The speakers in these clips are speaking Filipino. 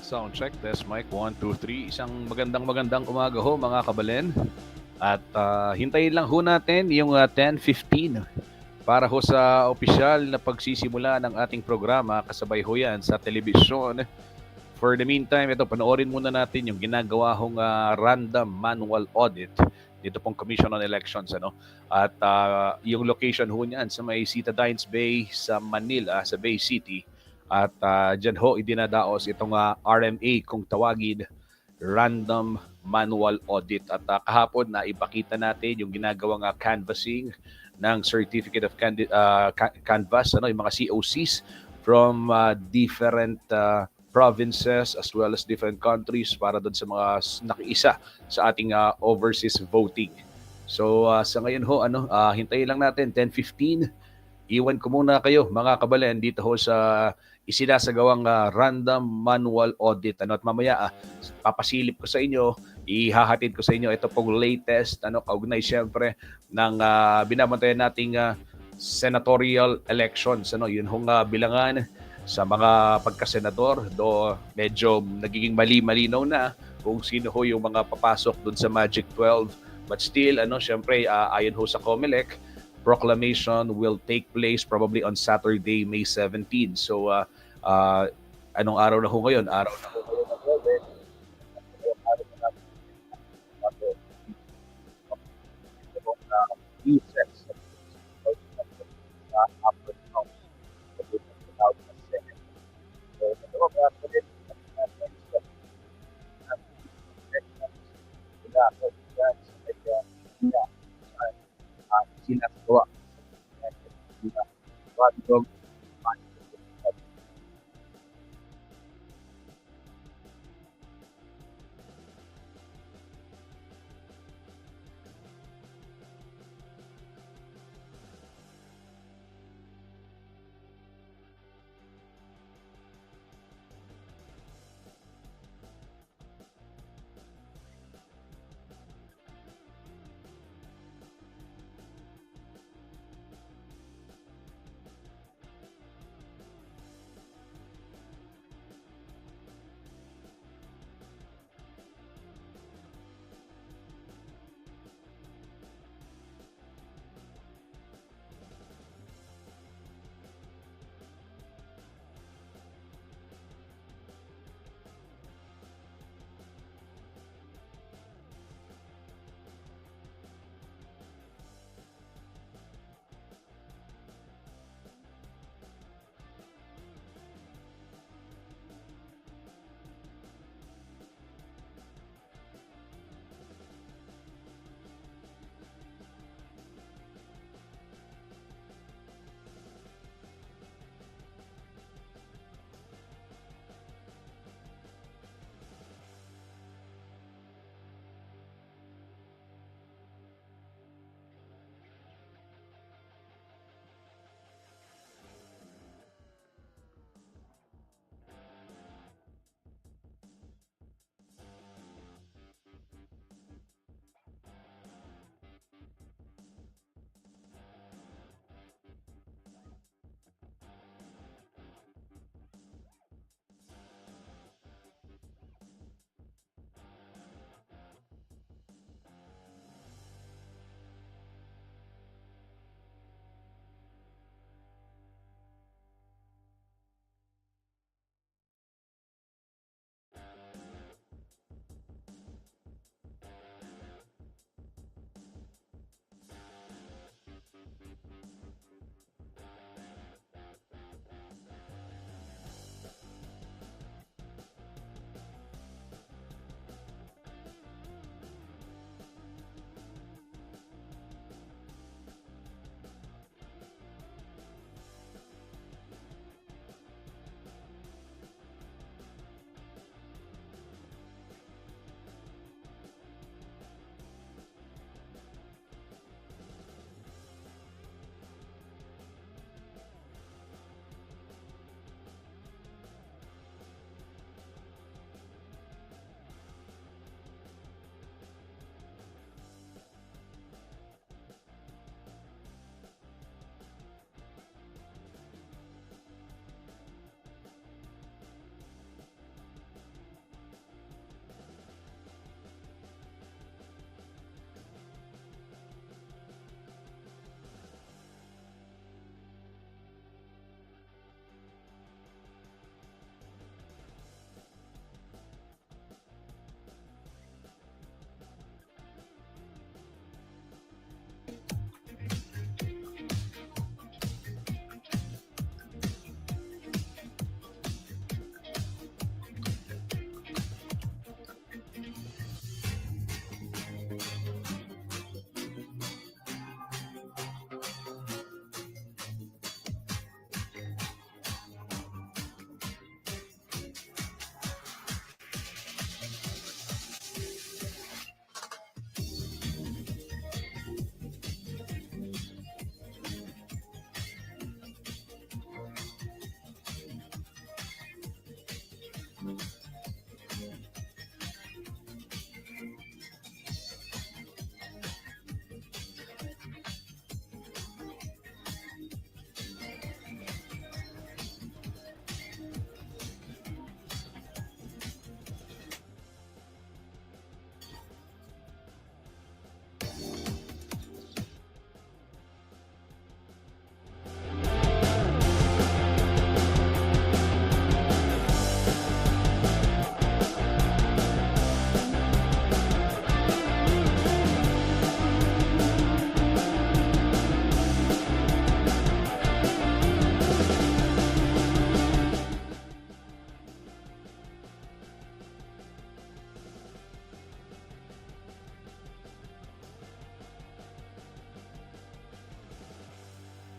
Sound check, test mic, 1, 2, 3. Isang magandang umaga ho mga kabalen. At hintayin lang ho natin yung 10:15 para ho sa opisyal na pagsisimula ng ating programa. Kasabay ho yan sa telebisyon. For the meantime, ito, panoorin muna natin yung ginagawa hong random manual audit dito pong Commission on Elections. At yung location ho niyan sa may Citadines Bay sa Manila, sa Bay City. At dyan ho idinadaos itong RMA kung tawagin, Random Manual Audit. At kahapon na ipakita natin yung ginagawang canvassing ng Certificate of Canvass, yung mga COCs from different provinces as well as different countries para doon sa mga nakiisa sa ating overseas voting. So sa ngayon ho, hintayin lang natin 10:15. Iwan ko muna kayo mga kabalen dito ho sa isinasagawang random manual audit. At mamaya papasilip ko sa inyo, ihahatid ko sa inyo ito pong latest kaugnay siyempre ng binabantayan nating senatorial elections. Yun hong bilangan sa mga pagkasenador, do medyo nagiging mali-malinaw na kung sino ho yung mga papasok dun sa Magic 12. But still, syempre, ayon ho sa COMELEC, proclamation will take place probably on Saturday, May 17. So, anong araw na ho ngayon? Araw na ho ngayon ng Webes. Araw na natin recess sa upper house. Sinagawa.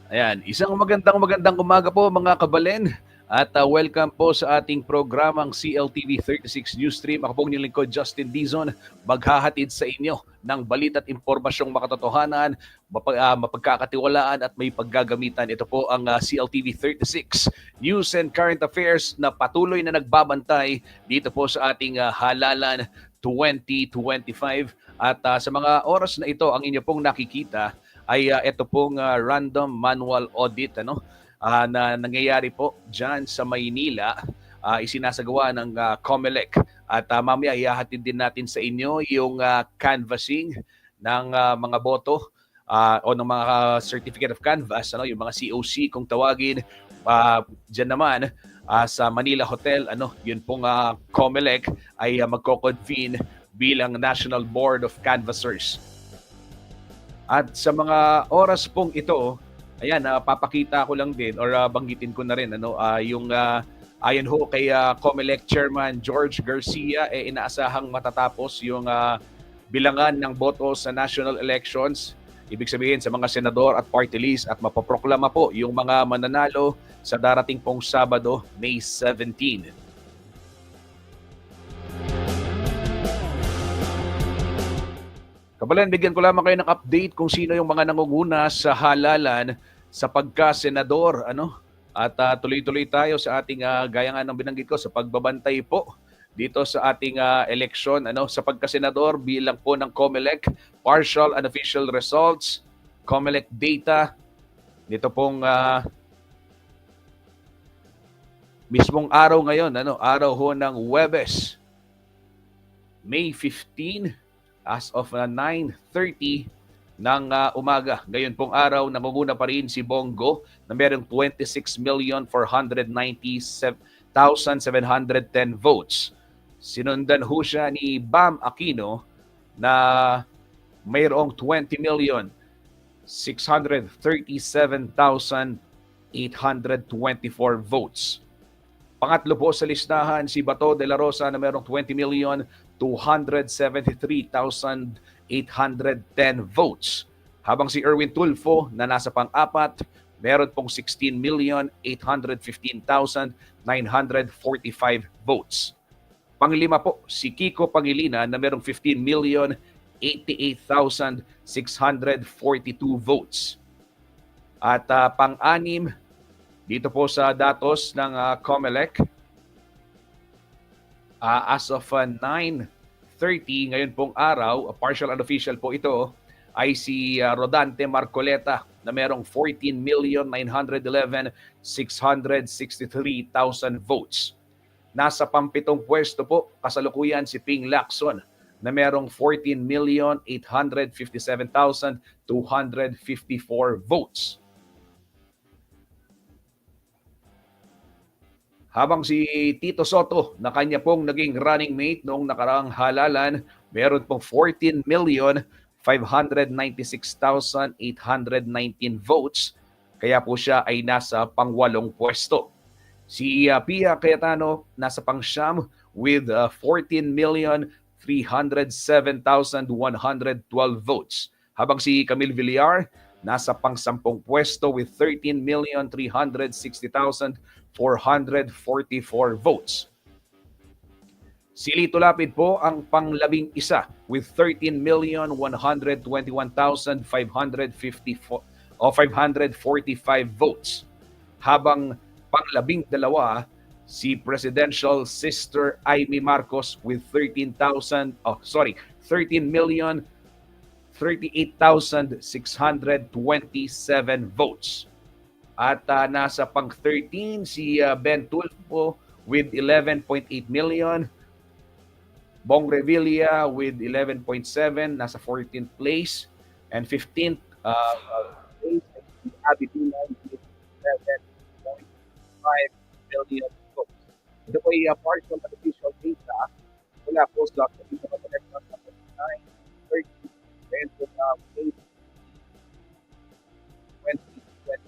Ayan, isang magandang umaga po mga kabalen at welcome po sa ating programang CLTV 36 Newsstream. Ako pong inyong lingkod, Justin Dizon, maghahatid sa inyo ng balita at impormasyong makatotohanan, mapagkakatiwalaan at may paggagamitan. Ito po ang CLTV 36 News and Current Affairs na patuloy na nagbabantay dito po sa ating halalan 2025. At sa mga oras na ito, ang inyo pong nakikita ay ito pong random manual audit na nangyayari po diyan sa Maynila, isinasagawa ng COMELEC at mamaya ihahatid din natin sa inyo yung canvassing ng mga boto o ng mga certificate of canvass, yung mga COC kung tawagin. Diyan naman sa Manila Hotel, yun pong COMELEC ay magko-convene bilang National Board of Canvassers. At sa mga oras pong ito, ayan, papakita ko lang din or banggitin ko na rin yung ayon ho kay COMELEC Chairman George Garcia, inaasahang matatapos yung bilangan ng boto sa national elections. Ibig sabihin sa mga senador at party list at mapoproklama po yung mga mananalo sa darating pong Sabado, May 17. Kabalan, bigyan ko lamang kayo ng update kung sino yung mga nangunguna sa halalan sa pagka-senador. At tuloy-tuloy tayo sa ating gaya nga ng binanggit ko sa pagbabantay po dito sa ating eleksyon sa pagka-senador bilang po ng COMELEC, partial and official results, COMELEC data. Dito pong mismong araw ngayon, araw ho ng Huwebes, May 15, as of 9:30 ng umaga. Ngayon pong araw, nangunguna pa rin si Bongo na merong 26,497,710 votes. Sinundan ho siya ni Bam Aquino na mayroong 20,637,824 votes. Pangatlo po sa listahan si Bato de la Rosa na mayroong 20,273,810 votes. Habang si Erwin Tulfo na nasa pang-apat, meron pong 16,815,945 votes. Panglima po si Kiko Pangilinan na merong 15,088,642 votes. At pang-anim, dito po sa datos ng COMELEC, as of 9:30 ngayon pong araw, partial and official po ito, ay si Rodante Marcoleta na merong 14,911,663,000 votes. Nasa pampitong pwesto po kasalukuyan si Ping Lacson na merong 14,857,254 votes. Habang si Tito Soto na kanya pong naging running mate noong nakaraang halalan, meron pong 14,596,819 votes. Kaya po siya ay nasa pang-8 pwesto. Si Pia Cayetano nasa pang-9 with 14,307,112 votes. Habang si Camille Villar nasa pang-10 pwesto with 13,360,444 votes. Si Lito Lapid po ang pang-11 with 13,121,545 votes. Habang pang-12 si Presidential Sister Amy Marcos with 13,038,627 votes. At nasa pang-13 si Ben Tulfo with 11.8 million. Bong Revilla with 11.7, nasa 14th place. And 15th place ay si Abby Pinay with 7.5 million votes. Ito po ay partial and official data mula po sa Commission of Elections number 930 and po sa May 2025.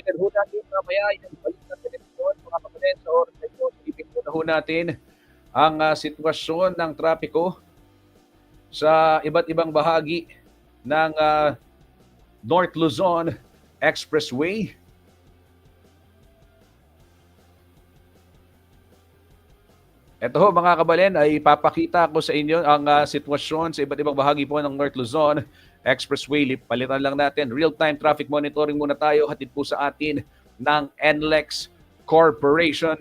balikan ho natin mamaya yung balik na telefon, mga kapatid, sa oras na ito. Silipin po na ho natin ang sitwasyon ng trapiko sa iba't ibang bahagi ng North Luzon Expressway. Ito ho mga kabalen, ay ipapakita ko sa inyo ang sitwasyon sa iba't ibang bahagi po ng North Luzon Expressway. Palitan lang natin, real-time traffic monitoring muna tayo, hatid po sa atin ng NLEX Corporation.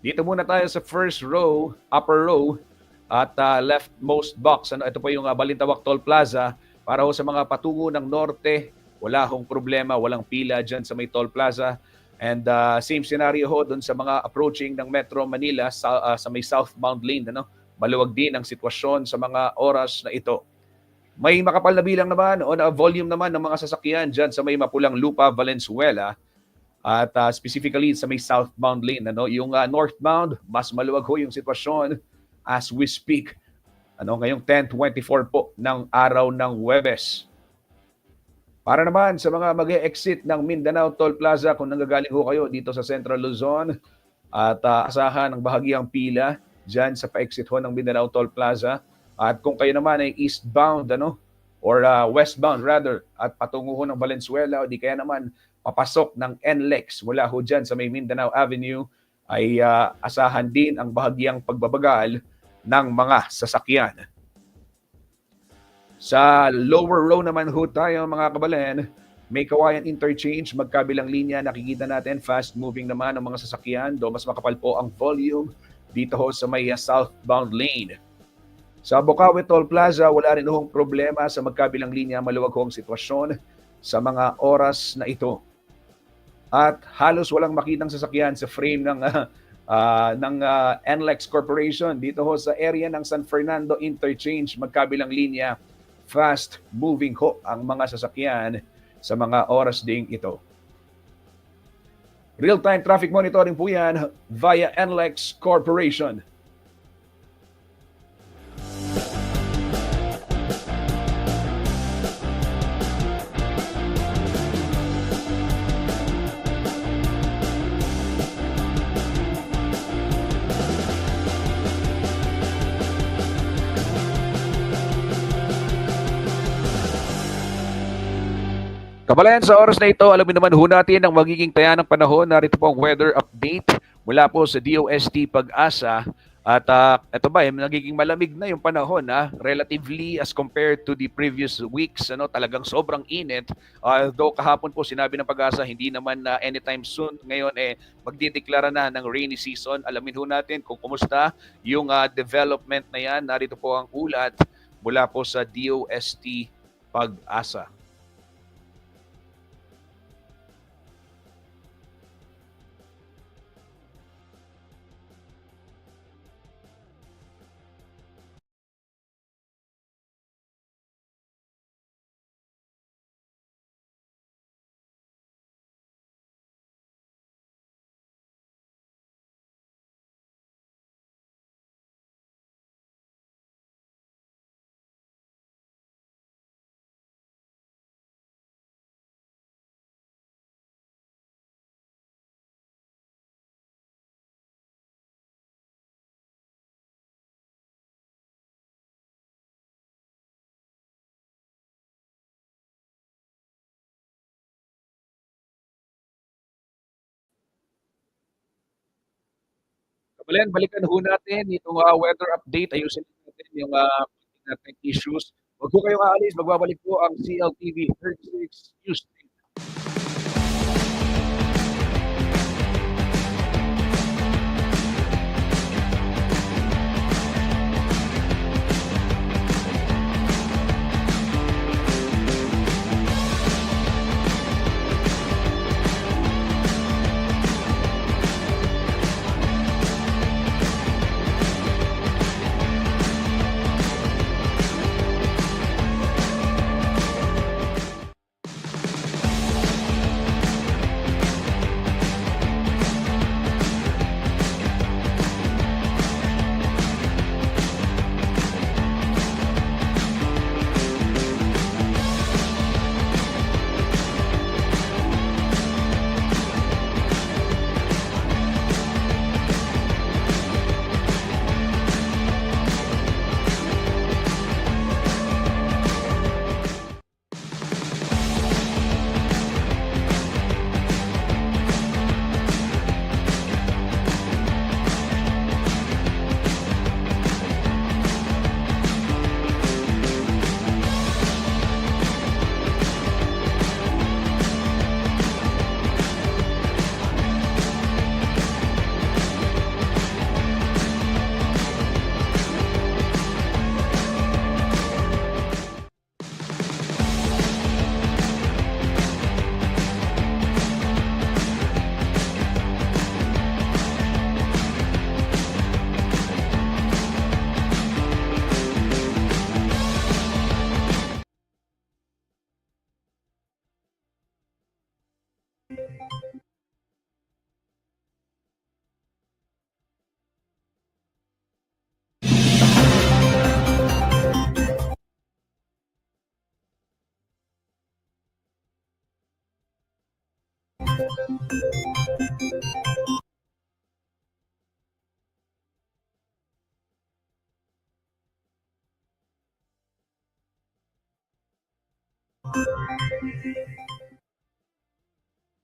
Dito muna tayo sa first row, upper row, at leftmost box. Ito po yung Balintawak Toll Plaza. Para ho sa mga patungo ng norte, wala hong problema, walang pila dyan sa may Toll Plaza. And same scenario ho doon sa mga approaching ng Metro Manila sa may southbound lane. Maluwag din ang sitwasyon sa mga oras na ito. May makapal na bilang naman o na volume naman ng mga sasakyan dyan sa may Mapulang Lupa, Valenzuela. At specifically sa may southbound lane. Yung northbound, mas maluwag ho yung sitwasyon as we speak. Ngayong 10:24 po ng araw ng Huwebes. Para naman sa mga mag-e-exit ng Mindanao Toll Plaza, kung nanggagaling ho kayo dito sa Central Luzon at asahan ang bahagiang pila dyan sa pa-exit ho ng Mindanao Toll Plaza. At kung kayo naman ay eastbound or westbound rather at patungo ho ng Valenzuela o di kaya naman papasok ng NLEX mula ho dyan sa may Mindanao Avenue, ay asahan din ang bahagiang pagbabagal ng mga sasakyan. Sa lower row naman ho tayo mga kabalen, may Kawayan Interchange, magkabilang linya, nakikita natin fast moving naman ang mga sasakyan, do mas makapal po ang volume dito ho sa may southbound lane. Sa Bocaue Toll Plaza, wala rin hong problema sa magkabilang linya, maluwag hong sitwasyon sa mga oras na ito. At halos walang makitang sasakyan sa frame ng NLEX Corporation dito ho sa area ng San Fernando Interchange, magkabilang linya. Fast moving ho ang mga sasakyan sa mga oras ding ito. Real-time traffic monitoring po yan via NLEX Corporation. Kabalayan, sa oras na ito, alamin naman ho natin ang magiging taya ng panahon. Narito po ang weather update mula po sa DOST Pag-asa. At ito ba, nagiging malamig na yung panahon relatively as compared to the previous weeks. Talagang sobrang init. Though kahapon po sinabi ng Pag-asa, hindi naman anytime soon. Ngayon magdideklara na ng rainy season. Alamin ho natin kung kumusta yung development na yan. Narito po ang ulat mula po sa DOST Pag-asa. Kabalen, balikan ho natin itong weather update. Ayusin natin yung natin issues. Huwag po kayong aalis. Magbabalik po ang CLTV 36 News.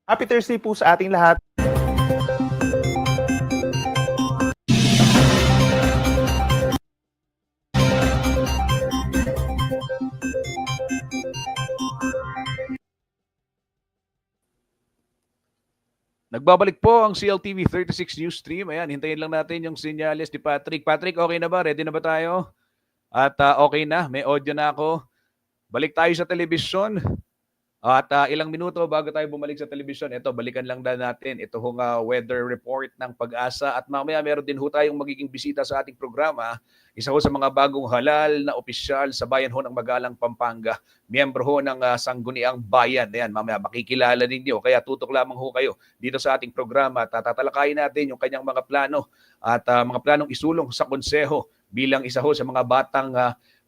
Happy Thursday po sa ating lahat. Nagbabalik po ang CLTV 36 News Stream. Ayan, hintayin lang natin yung senyales ni Patrick. Patrick, okay na ba? Ready na ba tayo? At okay na, may audio na ako. Balik tayo sa telebisyon. At ilang minuto bago tayo bumalik sa telebisyon, ito, balikan lang na natin. Ito hong weather report ng Pag-asa. At mamaya meron din ho tayong magiging bisita sa ating programa. Isa ho sa mga bagong halal na opisyal sa bayan ho ng Magalang, Pampanga. Miyembro ho ng Sangguniang Bayan. Ayan, mamaya makikilala ninyo. Kaya tutok lamang ho kayo dito sa ating programa. At tatalakayin natin yung kanyang mga plano at mga planong isulong sa konseho bilang isa ho sa mga batang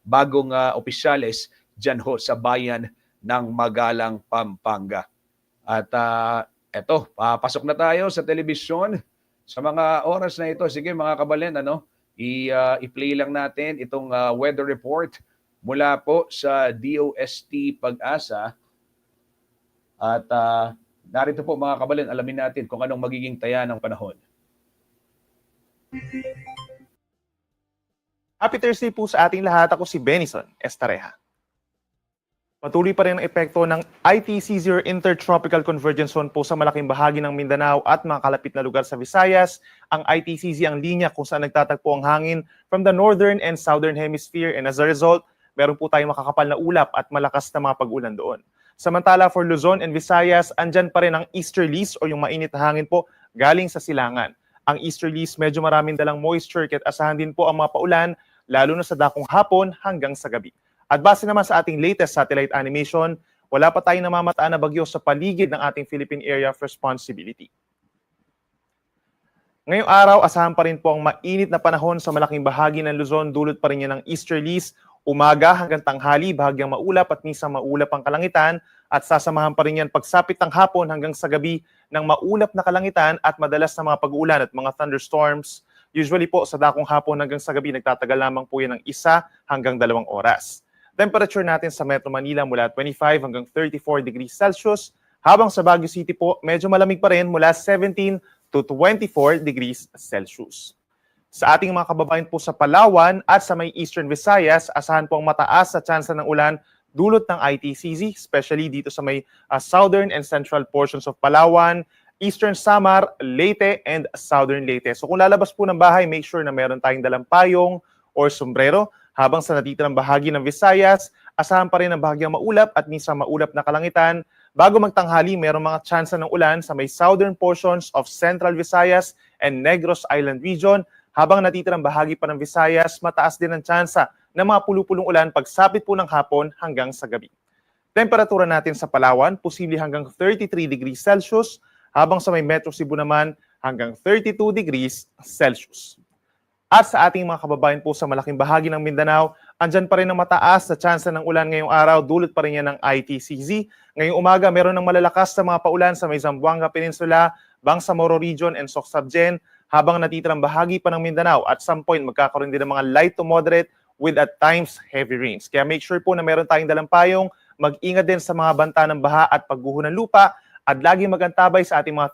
bagong opisyales dyan ho sa bayan ng Magalang, Pampanga. At eto, pasok na tayo sa telebisyon. Sa mga oras na ito, sige mga kabalen, i-play lang natin itong weather report mula po sa DOST Pag-asa. At narito po mga kabalen, alamin natin kung anong magiging taya ng panahon. Happy Thursday po sa ating lahat. Ako si Benison Estareja. Patuloy pa rin ang epekto ng ITCZ or Intertropical Convergence Zone po sa malaking bahagi ng Mindanao at mga kalapit na lugar sa Visayas. Ang ITCZ ang linya kung saan nagtatagpo ang hangin from the northern and southern hemisphere, and as a result, meron po tayong makakapal na ulap at malakas na mga pag-ulan doon. Samantala for Luzon and Visayas, andyan pa rin ang easterlies o yung mainit na hangin po galing sa silangan. Ang easterlies medyo maraming dalang moisture kaya asahan din po ang mga paulan lalo na sa dakong hapon hanggang sa gabi. At base naman sa ating latest satellite animation, wala pa tayong namamataan na bagyo sa paligid ng ating Philippine Area of Responsibility. Ngayong araw, asahan pa rin po ang mainit na panahon sa malaking bahagi ng Luzon, dulot pa rin yan ng easterlies, umaga hanggang tanghali, bahagyang maulap at minsan maulap ang kalangitan, at sasamahan pa rin yan pagsapit ng hapon hanggang sa gabi ng maulap na kalangitan at madalas na mga pag-uulan at mga thunderstorms. Usually po sa dakong hapon hanggang sa gabi, nagtatagal lamang po yan ng 1 hanggang 2 oras. Temperature natin sa Metro Manila mula 25 hanggang 34 degrees Celsius, habang sa Baguio City po medyo malamig pa rin mula 17 to 24 degrees Celsius. Sa ating mga kababayan po sa Palawan at sa may Eastern Visayas, asahan po ang mataas sa tsansa ng ulan dulot ng ITCZ, especially dito sa may southern and central portions of Palawan, Eastern Samar, Leyte, and Southern Leyte. So kung lalabas po ng bahay, make sure na meron tayong dalang payong or sombrero. Habang sa natitirang bahagi ng Visayas, asahan pa rin ang bahagyang maulap at minsan maulap na kalangitan. Bago magtanghali, mayroong mga tsansa ng ulan sa may southern portions of Central Visayas and Negros Island region. Habang natitirang bahagi pa ng Visayas, mataas din ang tsansa ng mga pulupulong ulan pagsapit po ng hapon hanggang sa gabi. Temperatura natin sa Palawan, posible hanggang 33 degrees Celsius, habang sa may Metro Cebu naman hanggang 32 degrees Celsius. At sa ating mga kababayan po sa malaking bahagi ng Mindanao, andyan pa rin ang mataas na tsansa ng ulan ngayong araw, dulot pa rin yan ng ITCZ. Ngayong umaga, meron ng malalakas na mga paulan sa may Zamboanga Peninsula, Bangsamoro Region, and Socabjen, habang natitirang bahagi pa ng Mindanao. At some point, magkakaroon din ng mga light to moderate with at times heavy rains. Kaya make sure po na meron tayong dalang payong, mag-ingat din sa mga banta ng baha at pagguho ng lupa, at lagi magantabay sa ating mga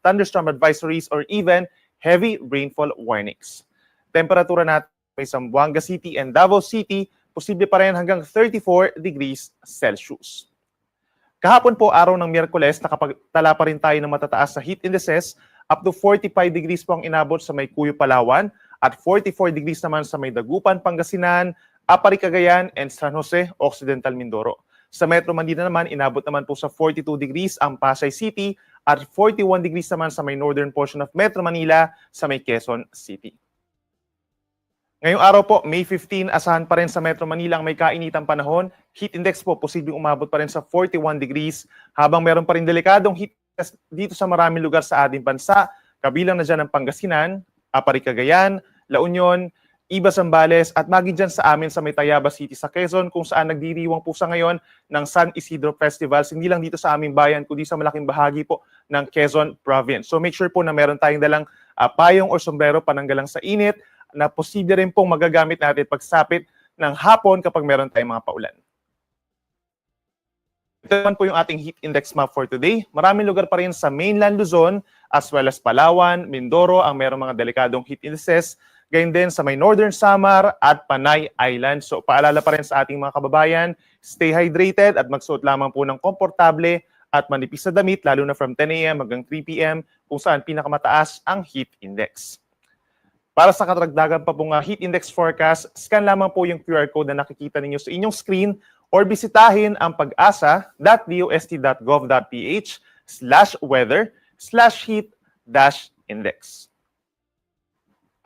thunderstorm advisories or even heavy rainfall warnings. Temperatura natin sa Zamboanga City and Davao City, posible pa rin hanggang 34 degrees Celsius. Kahapon po, araw ng Miyerkules, nakapagtala pa rin tayo ng matataas sa heat indices. Up to 45 degrees po ang inabot sa may Cuyo, Palawan, at 44 degrees naman sa may Dagupan, Pangasinan, Apari, Cagayan, and San Jose, Occidental Mindoro. Sa Metro Manila naman, inabot naman po sa 42 degrees ang Pasay City at 41 degrees naman sa may northern portion of Metro Manila sa may Quezon City. Ngayong araw po, May 15, asahan pa rin sa Metro Manila ang may kainitang panahon. Heat index po, posibleng umabot pa rin sa 41 degrees, habang meron pa rin delikadong heat index dito sa maraming lugar sa ating bansa. Kabilang na dyan ang Pangasinan, Apari, Cagayan, La Union, Iba Zambales at maging dyan sa amin sa may Tayaba City sa Quezon kung saan nagdiriwang po sa ngayon ng San Isidro Festivals, hindi lang dito sa aming bayan kundi sa malaking bahagi po ng Quezon Province. So make sure po na meron tayong dalang payong o sombrero pananggalang sa init na posible rin pong magagamit natin pagsapit ng hapon kapag meron tayong mga paulan. Ito naman po yung ating heat index map for today. Maraming lugar pa rin sa mainland Luzon as well as Palawan, Mindoro ang merong mga delikadong heat indices. Gayun din sa may Northern Samar at Panay Island. So paalala pa rin sa ating mga kababayan, stay hydrated at magsuot lamang po ng komportable at manipis na damit lalo na from 10 a.m. hanggang 3 p.m. kung saan pinakamataas ang heat index. Para sa katragdagan pa pong heat index forecast, scan lamang po yung QR code na nakikita ninyo sa inyong screen or bisitahin ang pag-asa.dost.gov.ph/weather/heat-index.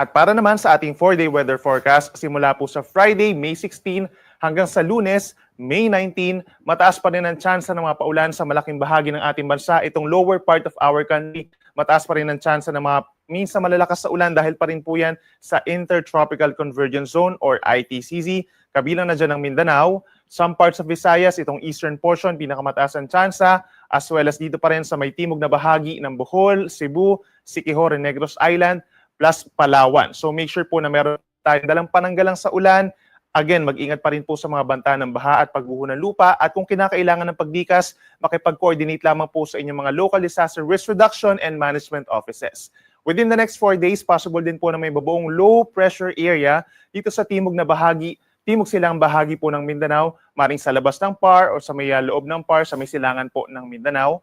At para naman sa ating 4-day weather forecast, simula po sa Friday, May 16 hanggang sa Lunes, May 19, mataas pa rin ang tsansa ng mga paulan sa malaking bahagi ng ating bansa. Itong lower part of our country, mataas pa rin ang tsansa ng mga minsan malalakas sa ulan dahil pa rin po yan sa Intertropical Convergence Zone or ITCZ. Kabilang na dyan ng Mindanao, some parts of Visayas, itong eastern portion, pinakamataas ang tsansa, as well as dito pa rin sa may timog na bahagi ng Bohol, Cebu, Siquijor, and Negros Island, plus Palawan. So make sure po na meron tayong dalang pananggalang sa ulan. Again, mag-ingat pa rin po sa mga banta ng baha at pagguho ng lupa. At kung kinakailangan ng pagdikas, makipag-coordinate lamang po sa inyong mga local disaster risk reduction and management offices. Within the next 4 days, possible din po na may babuong low pressure area dito sa timog na bahagi, timog silang bahagi po ng Mindanao, maring sa labas ng PAR o sa may loob ng PAR, sa may silangan po ng Mindanao.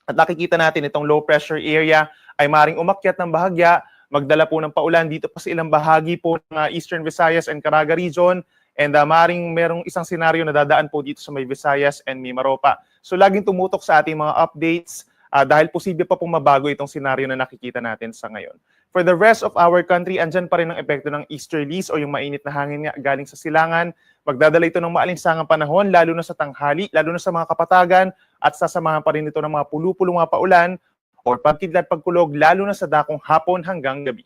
At nakikita natin itong low pressure area ay maring umakyat ng bahagya, magdala po ng paulan dito pa sa ilang bahagi po ng Eastern Visayas and Caraga region, and maring merong isang senaryo na dadaan po dito sa may Visayas and Mimaropa. So laging tumutok sa ating mga updates dahil posible pa pong mabago itong senaryo na nakikita natin sa ngayon. For the rest of our country, andyan pa rin ang epekto ng easterlies o yung mainit na hangin nga galing sa silangan. Magdadala ito ng maalinsangang panahon, lalo na sa tanghali, lalo na sa mga kapatagan, at sasamahan pa rin ito ng mga pulu-pulong mga paulan or pagkidlat pagkulog, lalo na sa dakong hapon hanggang gabi.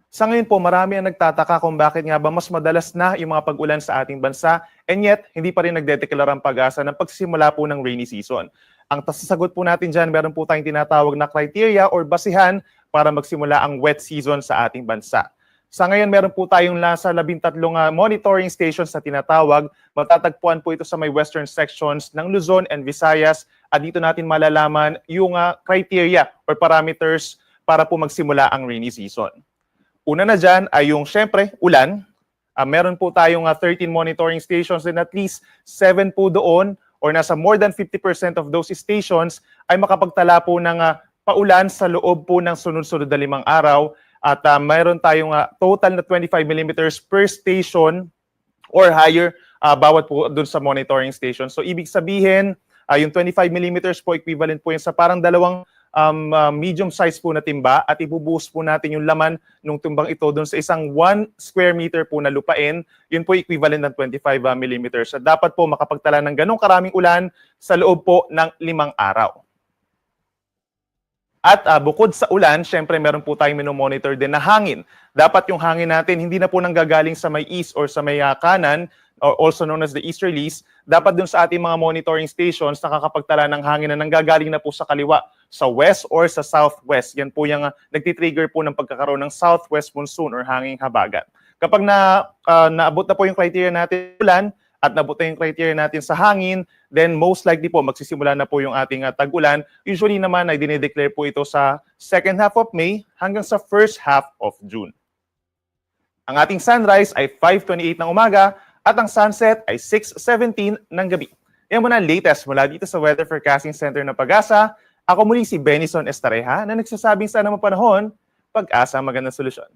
Sa ngayon po, marami ang nagtataka kung bakit nga ba mas madalas na yung mga pag-ulan sa ating bansa, and yet, hindi pa rin nagdedeklara ang pag-asa ng pagsisimula po ng rainy season. Ang sasagot po natin dyan, meron po tayong tinatawag na criteria or basihan para magsimula ang wet season sa ating bansa. Sa ngayon, meron po tayong nasa 13 monitoring stations na tinatawag. Matatagpuan po ito sa may western sections ng Luzon and Visayas. At dito natin malalaman yung criteria or parameters para po magsimula ang rainy season. Una na dyan ay yung, syempre, ulan. Meron po tayong 13 monitoring stations and at least 7 po doon or nasa more than 50% of those stations ay makapagtala po ng paulan sa loob po ng sunod-sunod na 5 araw. At mayroon tayong total na 25 millimeters per station or higher bawat po doon sa monitoring station. So ibig sabihin, yung 25 millimeters po equivalent po yun sa parang dalawang medium size po na timba at ibubuhos po natin yung laman ng timbang ito doon sa isang 1 square meter po na lupain. Yun po equivalent ng 25 millimeters. At dapat po makapagtala ng ganong karaming ulan sa loob po ng 5 araw. At bukod sa ulan, syempre meron po tayong minomonitor din na hangin. Dapat yung hangin natin hindi na po nanggagaling sa may east or sa may kanan, or also known as the easterlies. Dapat dun sa ating mga monitoring stations nakakapagtala ng hangin na nanggagaling na po sa kaliwa, sa west or sa southwest. Yan po yung nagtitrigger po ng pagkakaroon ng southwest monsoon or hanging habagat. Kapag naabot na po yung criteria natin ulan, at nabuto yung criteria natin sa hangin, then most likely po magsisimula na po yung ating tag-ulan. Usually naman ay dinideclare po ito sa second half of May hanggang sa first half of June. Ang ating sunrise ay 5:28 ng umaga at ang sunset ay 6:17 ng gabi. Yan muna ang latest mula dito sa Weather Forecasting Center ng Pag-asa. Ako muli si Benison Estareja na nagsasabing sa anumang panahon, Pag-asa ang magandang solusyon.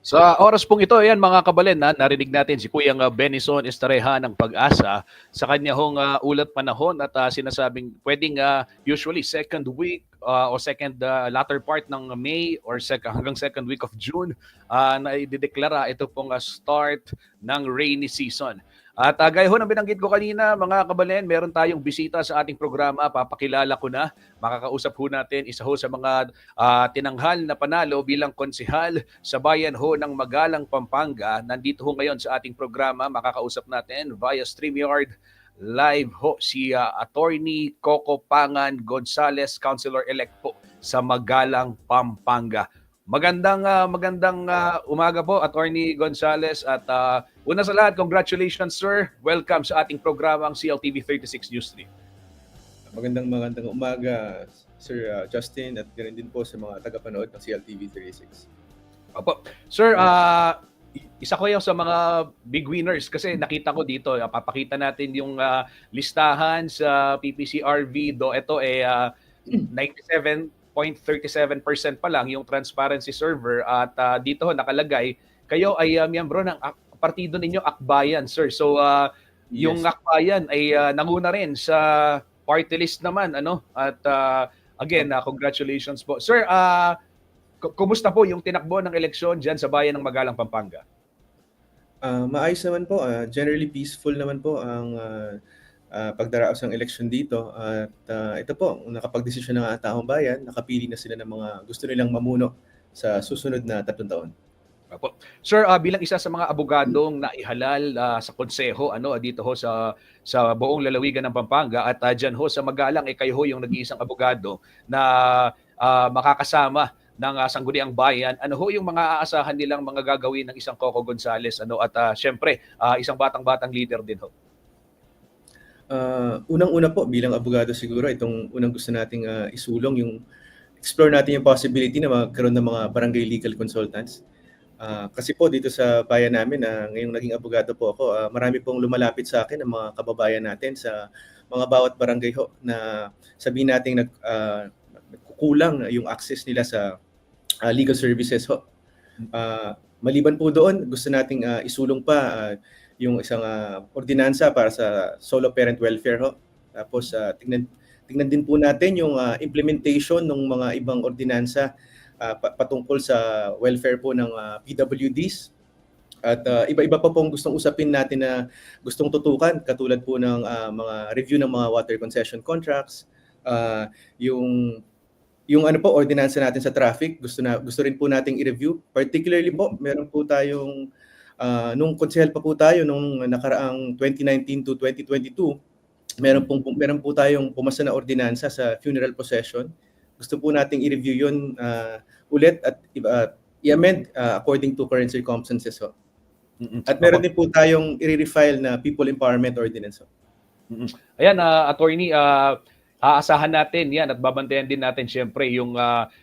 Sa oras pong ito, ayan mga kabalen, narinig natin si Kuyang Benison Estareja ng Pag-asa sa kanya hong ulat panahon at sinasabing pwedeng usually second week o second latter part ng May or hanggang second week of June na idedeklara ito pong start ng rainy season. At gaya ho ng binanggit ko kanina, mga kabalen, meron tayong bisita sa ating programa. Papakilala ko na. Makakausap ho natin isa ho sa mga tinanghal na panalo bilang konsehal sa bayan ho ng Magalang, Pampanga. Nandito ho ngayon sa ating programa. Makakausap natin via StreamYard live ho si Attorney Coco Pangan Gonzales, Councilor-elect po sa Magalang, Pampanga. Magandang umaga po, Attorney Gonzales. At una sa lahat, congratulations, sir. Welcome sa ating programang CLTV 36 News 3. Magandang umaga, Sir Justin, at ganoon din po sa mga tagapanood ng CLTV 36. Opo. Sir, isa ko yung sa mga big winners kasi nakita ko dito, papakita natin yung listahan sa PPCRV. Ito 97.37% pa lang yung transparency server at dito nakalagay kayo ay miyembro ng partido ninyo Akbayan, sir. So yung Yes. Akbayan ay nanguna rin sa party list naman at again congratulations po. Sir, kumusta po yung tinakbo ng eleksyon diyan sa bayan ng Magalang, Pampanga? Maayos naman po, generally peaceful naman po ang pagdaraos ng eleksyon dito. At ito po, nakapagdesisyon ng taong bayan, nakapili na sila ng mga gusto nilang mamuno sa susunod na 3 taon. Opo. Sir, bilang isa sa mga abogadong naihalal sa konseho dito ho sa buong lalawigan ng Pampanga at diyan ho sa Magalang kayo ho yung nag-iisang abogado na makakasama ng Sangguniang Bayan. Ano ho yung mga aasahan nilang mga gagawin ng isang Coco Gonzales at syempre isang batang-batang leader din ho? Unang-una po, bilang abogado siguro, itong unang gusto nating isulong, yung explore natin yung possibility na magkaroon ng mga barangay legal consultants. Kasi po dito sa bayan namin, ngayong naging abogado po ako, marami pong lumalapit sa akin ng mga kababayan natin sa mga bawat barangay ho na sabihin natin kukulang yung access nila sa legal services ho. Maliban po doon, gusto nating isulong pa yung isang ordinansa para sa solo parent welfare ho. Tapos tingnan din po natin yung implementation ng mga ibang ordinansa patungkol sa welfare po ng PWDs. At iba-iba pa pong gustong usapin natin na gustong tutukan, katulad po ng mga review ng mga water concession contracts, yung ordinansa natin sa traffic, gusto rin po nating i-review. Particularly po, meron po tayong nung konsehal pa po tayo nung nakaraang 2019 to 2022, meron po tayong pumasa na ordinansa sa funeral procession. Gusto po nating i-review 'yon ulit at i-amend according to current circumstances ho. At meron din po tayong i-refile na people empowerment ordinance ho. Ayan, attorney, aasahan natin yan at babantayan din natin syempre yung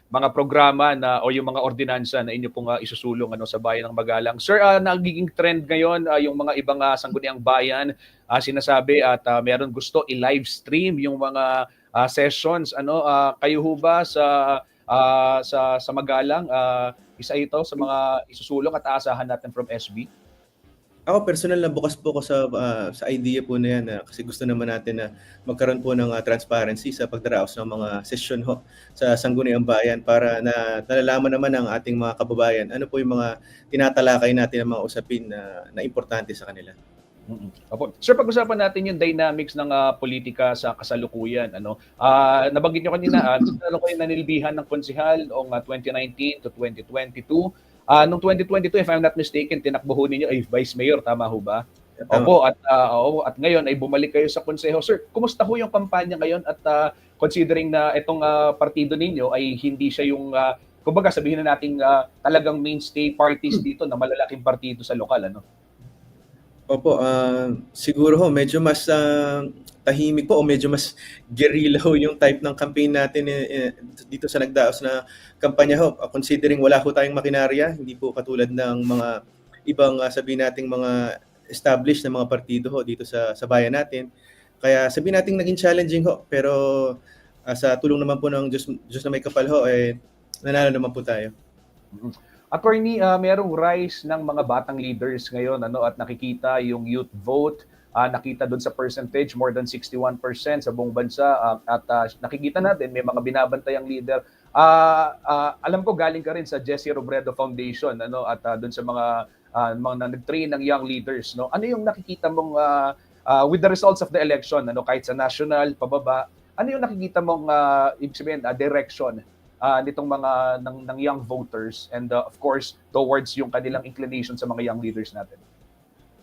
mga programa o yung mga ordinansa na inyo pong isusulong sa bayan ng Magalang. Sir, nagiging trend ngayon yung mga ibang sangguniang bayan sinasabi at meron gusto i-live stream yung mga sessions. Kayo ho ba sa Magalang, isa ito sa mga isusulong at aasahan natin from SB? Ako personal na bukas po ako sa idea po na yan kasi gusto naman natin na magkaroon po ng transparency sa pagdaraos ng mga session ho sa Sangguniang Bayan para nalalaman naman ng ating mga kababayan ano po yung mga tinatalakay natin ng mga usapin na importante sa kanila. Opo. Sir, pag-usapan natin yung dynamics ng politika sa kasalukuyan. Nabanggit nyo kanina, kasalukuyan nanilbihan ng konsehal noong 2019 to 2022. Noong 2022, if I'm not mistaken, tinakbo ho ninyo ay Vice Mayor, tama ho ba? Opo, at ngayon ay bumalik kayo sa konseho. Sir, kumusta ho yung kampanya ngayon at considering na itong partido ninyo ay hindi siya yung, kumbaga sabihin na nating talagang mainstay parties dito na malalaking partido sa lokal, Opo, siguro ho medyo mas tahimik po o medyo mas guerrilla ho yung type ng campaign natin dito sa nagdaos na kampanya ho. Considering wala ho tayong makinarya, hindi po katulad ng mga ibang sabihin nating mga established na mga partido ho dito sa bayan natin. Kaya sabihin nating naging challenging ho, pero sa tulong naman po ng Diyos na may kapal ho, nanalo naman po tayo. Attorney, merong rise ng mga batang leaders ngayon at nakikita yung youth vote nakita doon sa percentage, more than 61% sa buong bansa. Nakikita natin, may mga binabantayang leader. Alam ko galing ka rin sa Jesse Robredo Foundation, ano, at doon sa mga nag-train ng young leaders, no? Ano yung nakikita mong with the results of the election, ano, kahit sa national, pababa, ano yung nakikita mong ibig sabihin, direction nitong mga ng young voters and of course towards yung kanilang inclination sa mga young leaders natin?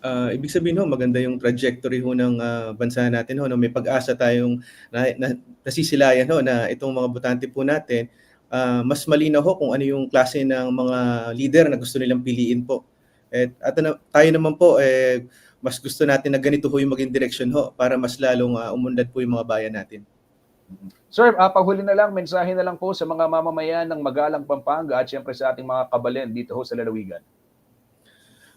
Ibig sabihin ho, maganda yung trajectory ho ng bansa natin ho, no? May pag-asa tayong nasisilayan ho na itong mga botante po natin, mas malinaw ho kung ano yung klase ng mga leader na gusto nilang piliin po. Tayo naman po, mas gusto natin na ganito ho yung maging direksyon ho para mas lalong umunlad po yung mga bayan natin. Sir, paghuli na lang, mensahe na lang po sa mga mamamayan ng Magalang, Pampanga at siyempre sa ating mga kabalen dito ho sa lalawigan.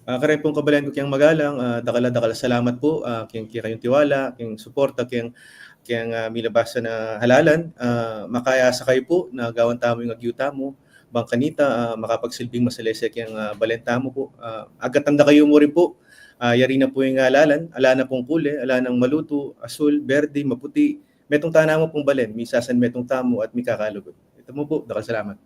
Kare pong kabalan ko kayang Magalang, dakala salamat po kayong tiwala, kayong suporta, kayang milabasa na halalan, makaya sa kayo po na gawan tamo yung agyuta mo, bangkanita, makapagsilbing masalese kayang balenta mo po. Agatanda kayo mo rin po, yari na po yung halalan, ala na pong kule, ala ng maluto, asul, berde, maputi, metong tana mo pong balen, misasan metong tamo at mikakalugod. Ito mo po, dakal salamat.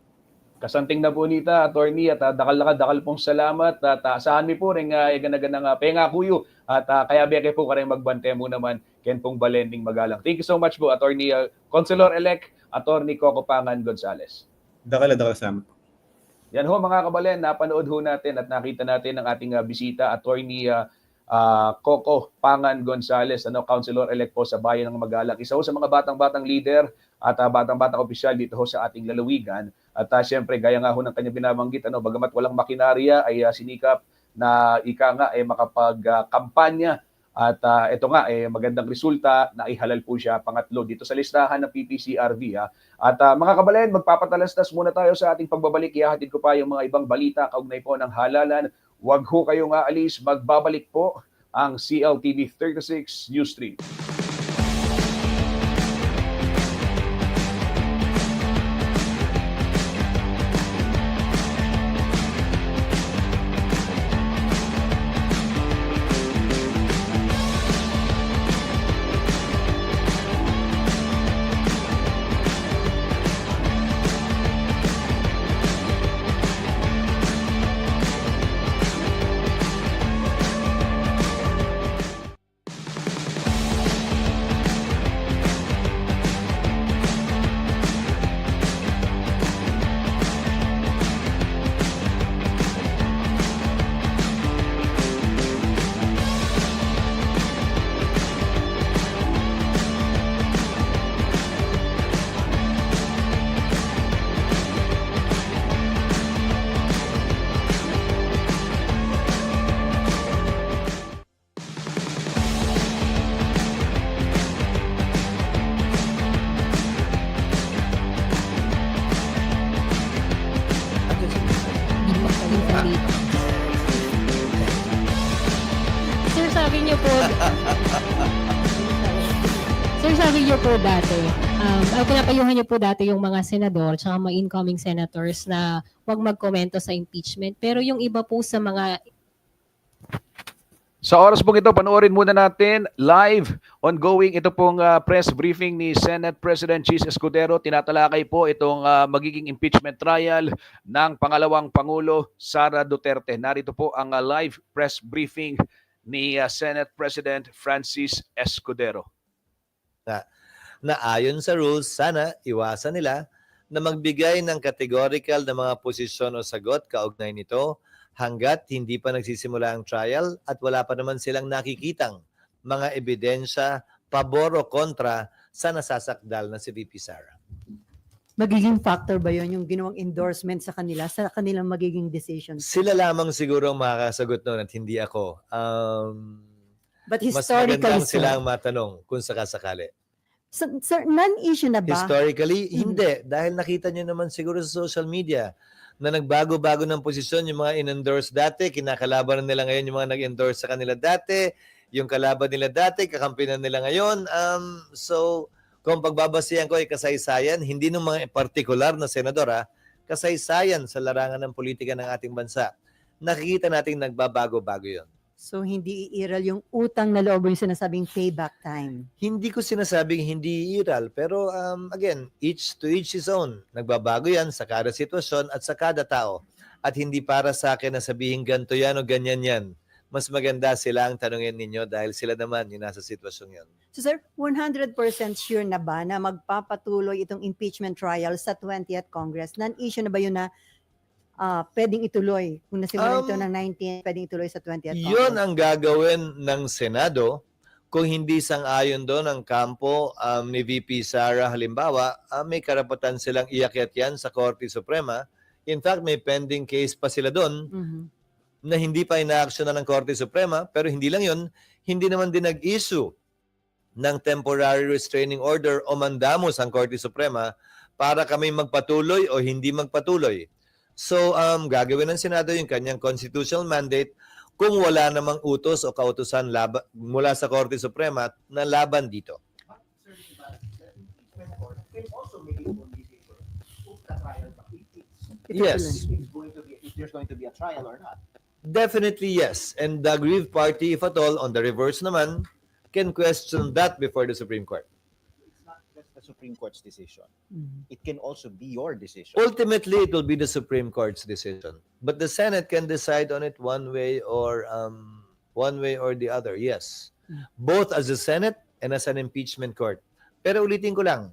Kasanting na po nita, attorney, at dakal pong salamat at saan mi po rin iganaganang penga kuyo at kaya beke po kareng magbante mo naman ken pong balending Magalang. Thank you so much po, attorney Consular-elect, attorney Coco Pangan Gonzales. Dakal salamat. Yan ho mga kabalen, napanood ho natin at nakita natin ang ating bisita, attorney Coco Pangan Gonzales, Councilor-elect po sa Bayan ng Magalang. Isa ho sa mga batang-batang leader at batang-batang opisyal dito ho sa ating lalawigan. At siyempre, gaya nga ho ng kanyang binabanggit, bagamat walang makinarya, ay sinikap na makapag-kampanya. At ito nga, magandang resulta na ihalal po siya pangatlo dito sa listahan ng PPCRV. At mga kabalen, magpapatalastas muna tayo sa ating pagbabalik. Ihahatid ko pa yung mga ibang balita kaugnay po ng halalan. Huwag ho kayong aalis, magbabalik po ang CLTV 36 News Stream. Sir, sabi niyo po dati, pinapayuhan niyo po dati yung mga senador tsaka mga incoming senators na huwag magkomento sa impeachment. Pero yung iba po sa mga Sa oras pong ito, panoorin muna natin live, ongoing ito pong press briefing ni Senate President Chis Escudero. Tinatalakay po itong magiging impeachment trial ng pangalawang Pangulo, Sara Duterte. Narito po ang live press briefing ni Senate President Francis Escudero. Na ayon sa rules, sana iwasan nila na magbigay ng categorical na mga posisyon o sagot kaugnay nito hanggat hindi pa nagsisimula ang trial at wala pa naman silang nakikitang mga ebidensya pabor o kontra sa nasasakdal na si VP Sara. Magiging factor ba yon yung ginawang endorsement sa kanila, sa kanilang magiging decision? Sila lamang siguro ang makakasagot noon at hindi ako. But Mas historically, magandang sir, sila ang matanong kung sakasakali. sir, non-issue na ba? Historically, hindi. Dahil nakita nyo naman siguro sa social media na nagbago-bago ng posisyon yung mga in-endorse dati, kinakalaban nila ngayon yung mga nag-endorse sa kanila dati, yung kalaban nila dati, kakampinan nila ngayon. So, kung pagbabasihan ko ay kasaysayan, hindi ng mga partikular na senador, kasaysayan sa larangan ng politika ng ating bansa. Nakikita natin nagbabago-bago yon. So hindi iiral yung utang na loob, yung sinasabing payback time. Hindi ko sinasabing hindi iiral, pero again, each to each his own. Nagbabago yan sa kada sitwasyon at sa kada tao. At hindi para sa akin na sabihin ganito yan o ganyan yan. Mas maganda sila ang tanungin ninyo dahil sila naman yung nasa sitwasyon yan. So sir, 100% sure na ba na magpapatuloy itong impeachment trial sa 20th Congress? Non-issue na ba yun na pwedeng ituloy? Kung nasimulan ito ng 19, pwedeng ituloy sa 20th Congress? Yun ang gagawin ng Senado kung hindi sang-ayon doon ang kampo ni VP Sara halimbawa, may karapatan silang iakyat yan sa Korte Suprema. In fact, may pending case pa sila doon Mhm. na hindi pa inaaksyonan ng Korte Suprema, pero hindi lang yun, hindi naman din nag-issue ng temporary restraining order o mandamos ang Korte Suprema para kami magpatuloy o hindi magpatuloy. So, gagawin ng Senado yung kanyang constitutional mandate kung wala namang utos o kautusan mula sa Korte Suprema na laban dito. Yes. If there's going to be a trial or not. Definitely yes. And the aggrieved party, if at all, on the reverse naman, can question that before the Supreme Court. It's not just the Supreme Court's decision. Mhm. It can also be your decision. Ultimately, it will be the Supreme Court's decision. But the Senate can decide on it one way or the other, yes. Both as a Senate and as an impeachment court. Pero ulitin ko lang,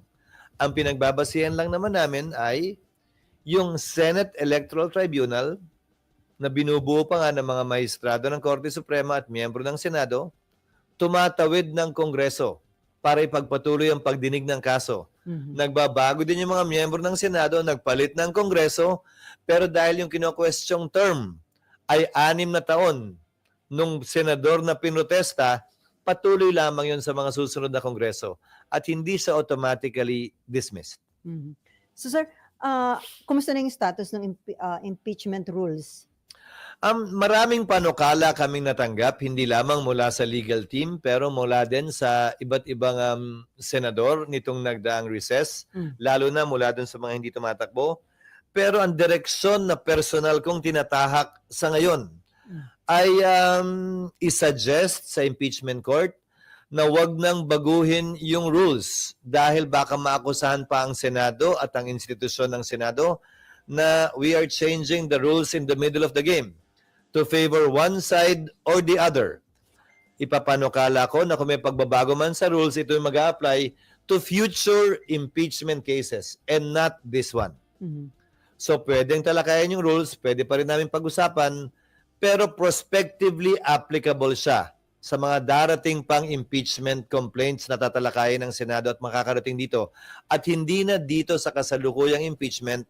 ang pinagbabasihan lang naman namin ay yung Senate Electoral Tribunal na binubuo pa nga ng mga maestrado ng Korte Suprema at miyembro ng Senado, tumatawid ng Kongreso para ipagpatuloy ang pagdinig ng kaso. Mhm. Nagbabago din yung mga miyembro ng Senado, nagpalit ng Kongreso, pero dahil yung kino-questioning term ay 6 na taon nung senador na pinrotesta, patuloy lamang yun sa mga susunod na Kongreso at hindi siya automatically dismissed. Mhm. So sir, kumusta na yung status ng impeachment rules? Maraming panukala kaming natanggap, hindi lamang mula sa legal team, pero mula din sa iba't ibang senador nitong nagdaang recess, lalo na mula dun sa mga hindi tumatakbo. Pero ang direksyon na personal kong tinatahak sa ngayon ay isuggest sa impeachment court na wag nang baguhin yung rules dahil baka maakusahan pa ang Senado at ang institusyon ng Senado na we are changing the rules in the middle of the game to favor one side or the other. Ipapanukala ko na kung may pagbabago man sa rules, ito yung mag-a-apply to future impeachment cases and not this one. Mhm. So pwedeng talakayan yung rules, pwede pa rin namin pag-usapan, pero prospectively applicable siya sa mga darating pang impeachment complaints na tatalakayin ng Senado at makakarating dito. At hindi na dito sa kasalukuyang impeachment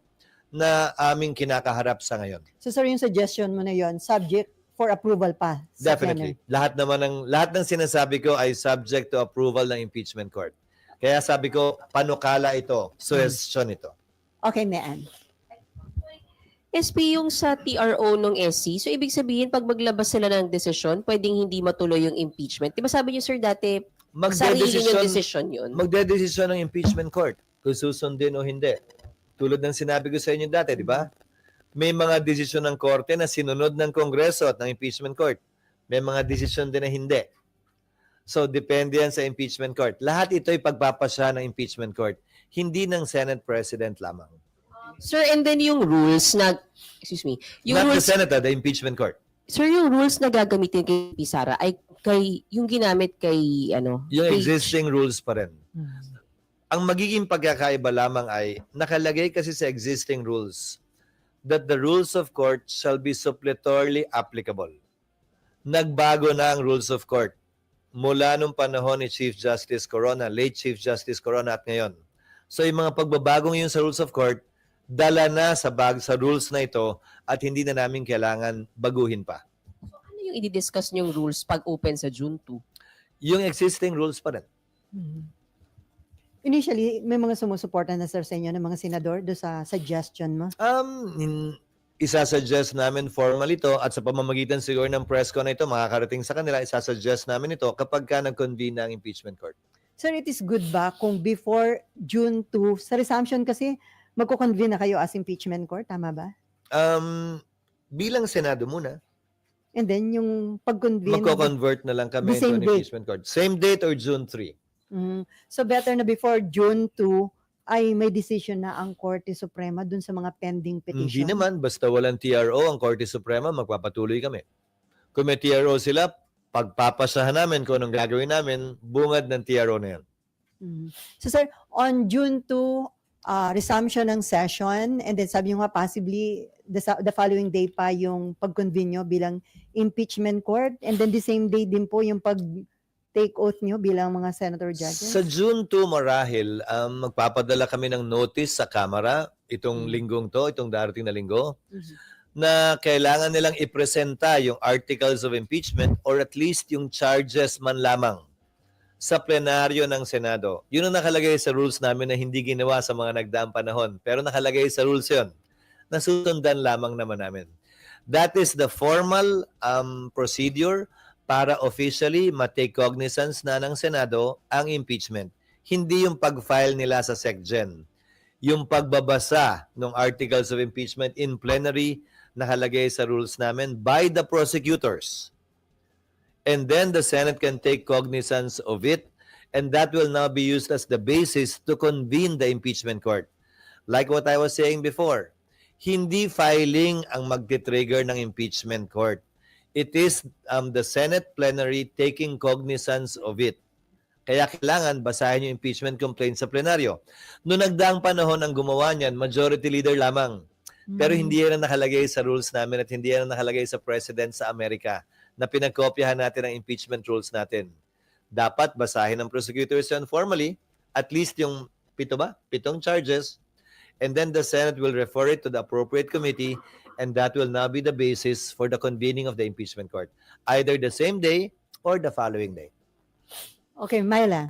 na aming kinakaharap sa ngayon. So sir, yung suggestion mo na yon, subject for approval pa sa Definitely. Senate. Lahat ng sinasabi ko ay subject to approval ng impeachment court. Kaya sabi ko, panukala ito, suggestion ito. Okay, Mean. SP yung sa TRO nung SC. So, ibig sabihin, pag maglabas sila ng desisyon, pwedeng hindi matuloy yung impeachment. Di ba sabi niyo, sir, dati, sarili yung desisyon yun? Magdedesisyon ng impeachment court kung susundin o hindi. Tulad ng sinabi ko sa inyo dati, di ba? May mga desisyon ng korte na sinunod ng Kongreso at ng impeachment court. May mga desisyon din na hindi. So, depende yan sa impeachment court. Lahat ito ay pagpapasya ng impeachment court. Hindi ng Senate President lamang. Sir, and then yung rules na, yung Not the rules, Senate, the impeachment court. sir, yung rules na gagamitin kay Sara ay yung ginamit kay, Yung kay- existing rules pa rin. Ang magiging pagkakaiba lamang ay nakalagay kasi sa existing rules that the rules of court shall be suppletorily applicable. Nagbago na ang rules of court mula nung panahon ni Chief Justice Corona, late Chief Justice Corona at ngayon. So yung mga pagbabagong yun sa rules of court, dala na sa rules na ito at hindi na namin kailangan baguhin pa. ano yung i-discuss niyong rules pag open sa June 2? Yung existing rules pa rin. Initially, may mga sumusuporta na sir sa inyo ng mga senador do sa suggestion mo? Isasuggest namin formally ito at sa pamamagitan siguro ng press con na ito, makakarating sa kanila, isasuggest namin ito kapag ka nag-convene na ang impeachment court. Sir, it is good ba kung before June 2, sa resumption kasi, magko-convene na kayo as impeachment court, tama ba? Bilang Senado muna, And then yung pag-convene. Magko-convert na lang kami The into same an date. impeachment court. Same date or June 3? So better na before June 2 ay may decision na ang Korte Suprema dun sa mga pending petition. Hindi naman, basta walang TRO ang Korte Suprema, magpapatuloy kami. Kung may TRO sila, pagpapasahan namin kung anong gagawin namin, bungad ng TRO na yan. So sir, on June 2, resumption ng session, and then sabi nyo nga possibly the following day pa yung pag-convene nyo bilang impeachment court, and then the same day din po yung pag-take oath nyo bilang mga senator judges? Sa June 2 marahil, magpapadala kami ng notice sa Kamara itong linggong to, itong darating na linggo, na kailangan nilang ipresenta yung articles of impeachment or at least yung charges man lamang sa plenaryo ng Senado. Yun ang nakalagay sa rules namin na hindi ginawa sa mga nagdaang panahon. Pero nakalagay sa rules yun. Nasusundan lamang naman namin. That is the formal procedure para officially ma-take cognizance na ng Senado ang impeachment. Hindi yung pag-file nila sa SecGen. Yung pagbabasa ng articles of impeachment in plenary nakalagay sa rules namin by the prosecutors. And then the Senate can take cognizance of it, and that will now be used as the basis to convene the impeachment court. Like what I was saying before, hindi filing ang magti-trigger ng impeachment court. It is the Senate plenary taking cognizance of it. Kaya kailangan basahin yung impeachment complaint sa plenaryo. Noong nagdaang panahon ang gumawa niyan, majority leader lamang. Pero hindi yan ang nakalagay sa rules namin at hindi yan ang nakalagay sa President sa Amerika na pinagkopyahan natin ang impeachment rules natin. Dapat basahin ng prosecutors yan formally, at least yung 7 charges, and then the Senate will refer it to the appropriate committee, and that will now be the basis for the convening of the impeachment court, either the same day or the following day. Okay, Myla.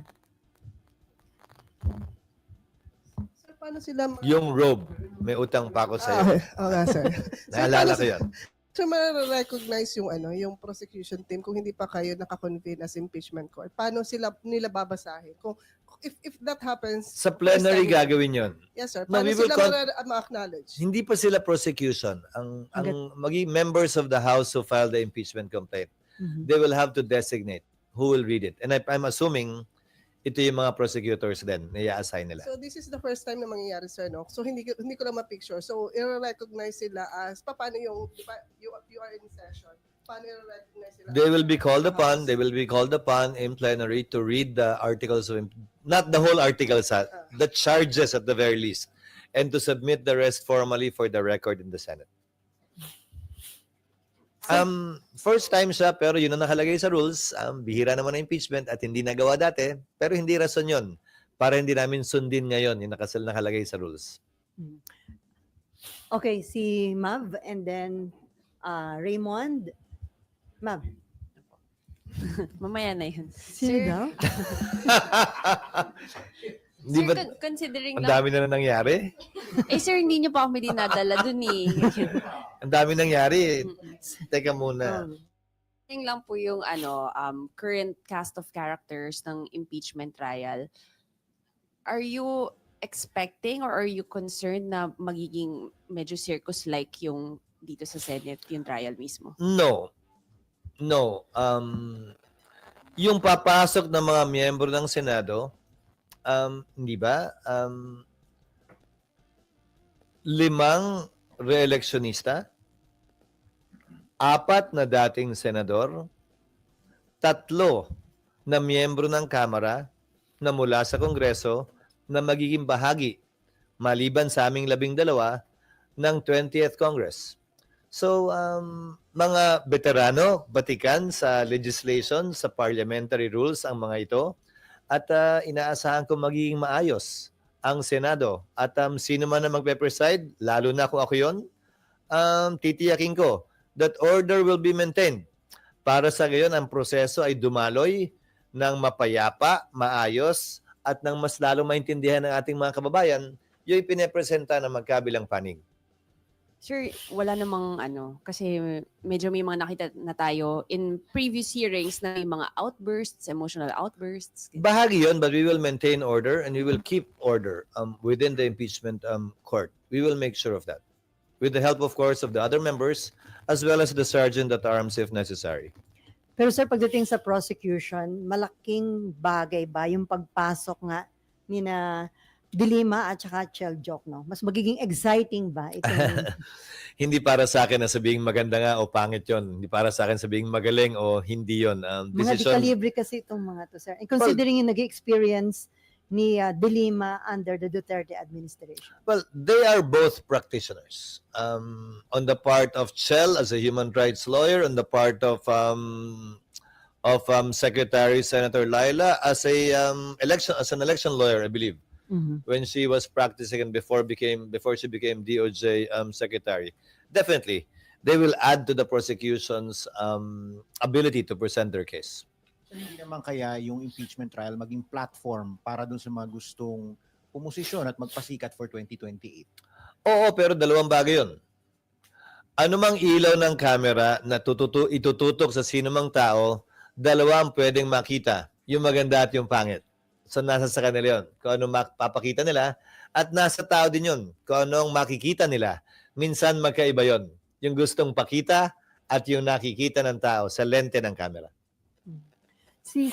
Sir, paano sila Yung robe, may utang pa ako sa'yo. Oo nga, sir. Naalala ko yan. So, ma-recognize yung yung prosecution team kung hindi pa kayo nakakonvene as impeachment court. Paano nila babasahin? Kung if that happens, Sa plenary first time- gagawin yon. Yes, sir. No, Paano we will sila ma-acknowledge? Hindi pa sila prosecution. Ang maging members of the House who filed the impeachment complaint, they will have to designate who will read it. And I'm assuming ito yung mga prosecutors din na i-assign nila. So, this is the first time na mangyayari, sir, no? So, hindi ko lang ma-picture. So, i-recognize sila as, paano yung, di ba, you are in session, paano i-recognize sila? They will be called upon in plenary to read the articles of not the whole articles, the charges at the very least, and to submit the rest formally for the record in the Senate. First time siya, pero yun ang nakalagay sa rules. Bihira naman ang impeachment at hindi nagawa dati, pero hindi rason yun para hindi namin sundin ngayon yung nakalagay sa rules. Okay, si Mav and then Raymond. Mav. Mamaya na yun. Sino daw? Di ba, Considering ang na, dami na nangyari? sir, hindi niyo pa kami dinadala dun eh. Ang dami nangyari. Teka muna. Yung lang po yung current cast of characters ng impeachment trial. Are you expecting or are you concerned na magiging medyo circus-like yung dito sa Senate, yung trial mismo? No. Yung papasok ng mga miyembro ng Senado, hindi ba? 5 re-electionista, 4 na dating senador, 3 na miyembro ng Kamara na mula sa Kongreso na magiging bahagi, maliban sa aming 12, ng 20th Congress. So, mga veterano, batikan sa legislation, sa parliamentary rules ang mga ito, at inaasahan ko magiging maayos ang Senado. At sino man na magpe-preside, lalo na kung ako yun, titiyakin ko that order will be maintained. Para sa gayon, ang proseso ay dumaloy ng mapayapa, maayos, at ng mas lalong maintindihan ng ating mga kababayan yung ipinapresenta ng magkabilang panig. Sir, wala namang kasi medyo may mga nakita na tayo in previous hearings na may mga outbursts, emotional outbursts. Bahagi yun, but we will maintain order and we will keep order within the impeachment court. We will make sure of that. with the help, of course, of the other members, as well as the sergeant at arms if necessary. Pero sir, pagdating sa prosecution, malaking bagay ba yung pagpasok nga ni na Dilima at saka Chel Jokno? Mas magiging exciting ba itong Hindi para sa akin na sabing maganda nga o pangit yon. Hindi para sa akin sabing magaling o hindi yon. mga di-calibre kasi itong mga to, sir? And considering yung nag-experience ni Dilima under the Duterte administration. Well, they are both practitioners. On the part of Chel as a human rights lawyer, on the part of Secretary Senator Laila as an election lawyer, I believe, when she was practicing and before she became DOJ secretary. Definitely, they will add to the prosecution's ability to present their case. So, hindi naman kaya yung impeachment trial maging platform para dun sa mga gustong pumosisyon at magpasikat for 2028? Oo, pero dalawang bagay yun. Ano mang ilaw ng camera na itututok sa sino mang tao, dalawa ang pwedeng makita, yung maganda at yung pangit. So nasa sa kanila yun, kung anong mapapakita nila, at nasa tao din yun, kung anong makikita nila. Minsan magkaiba yun, yung gustong pakita at yung nakikita ng tao sa lente ng camera. Si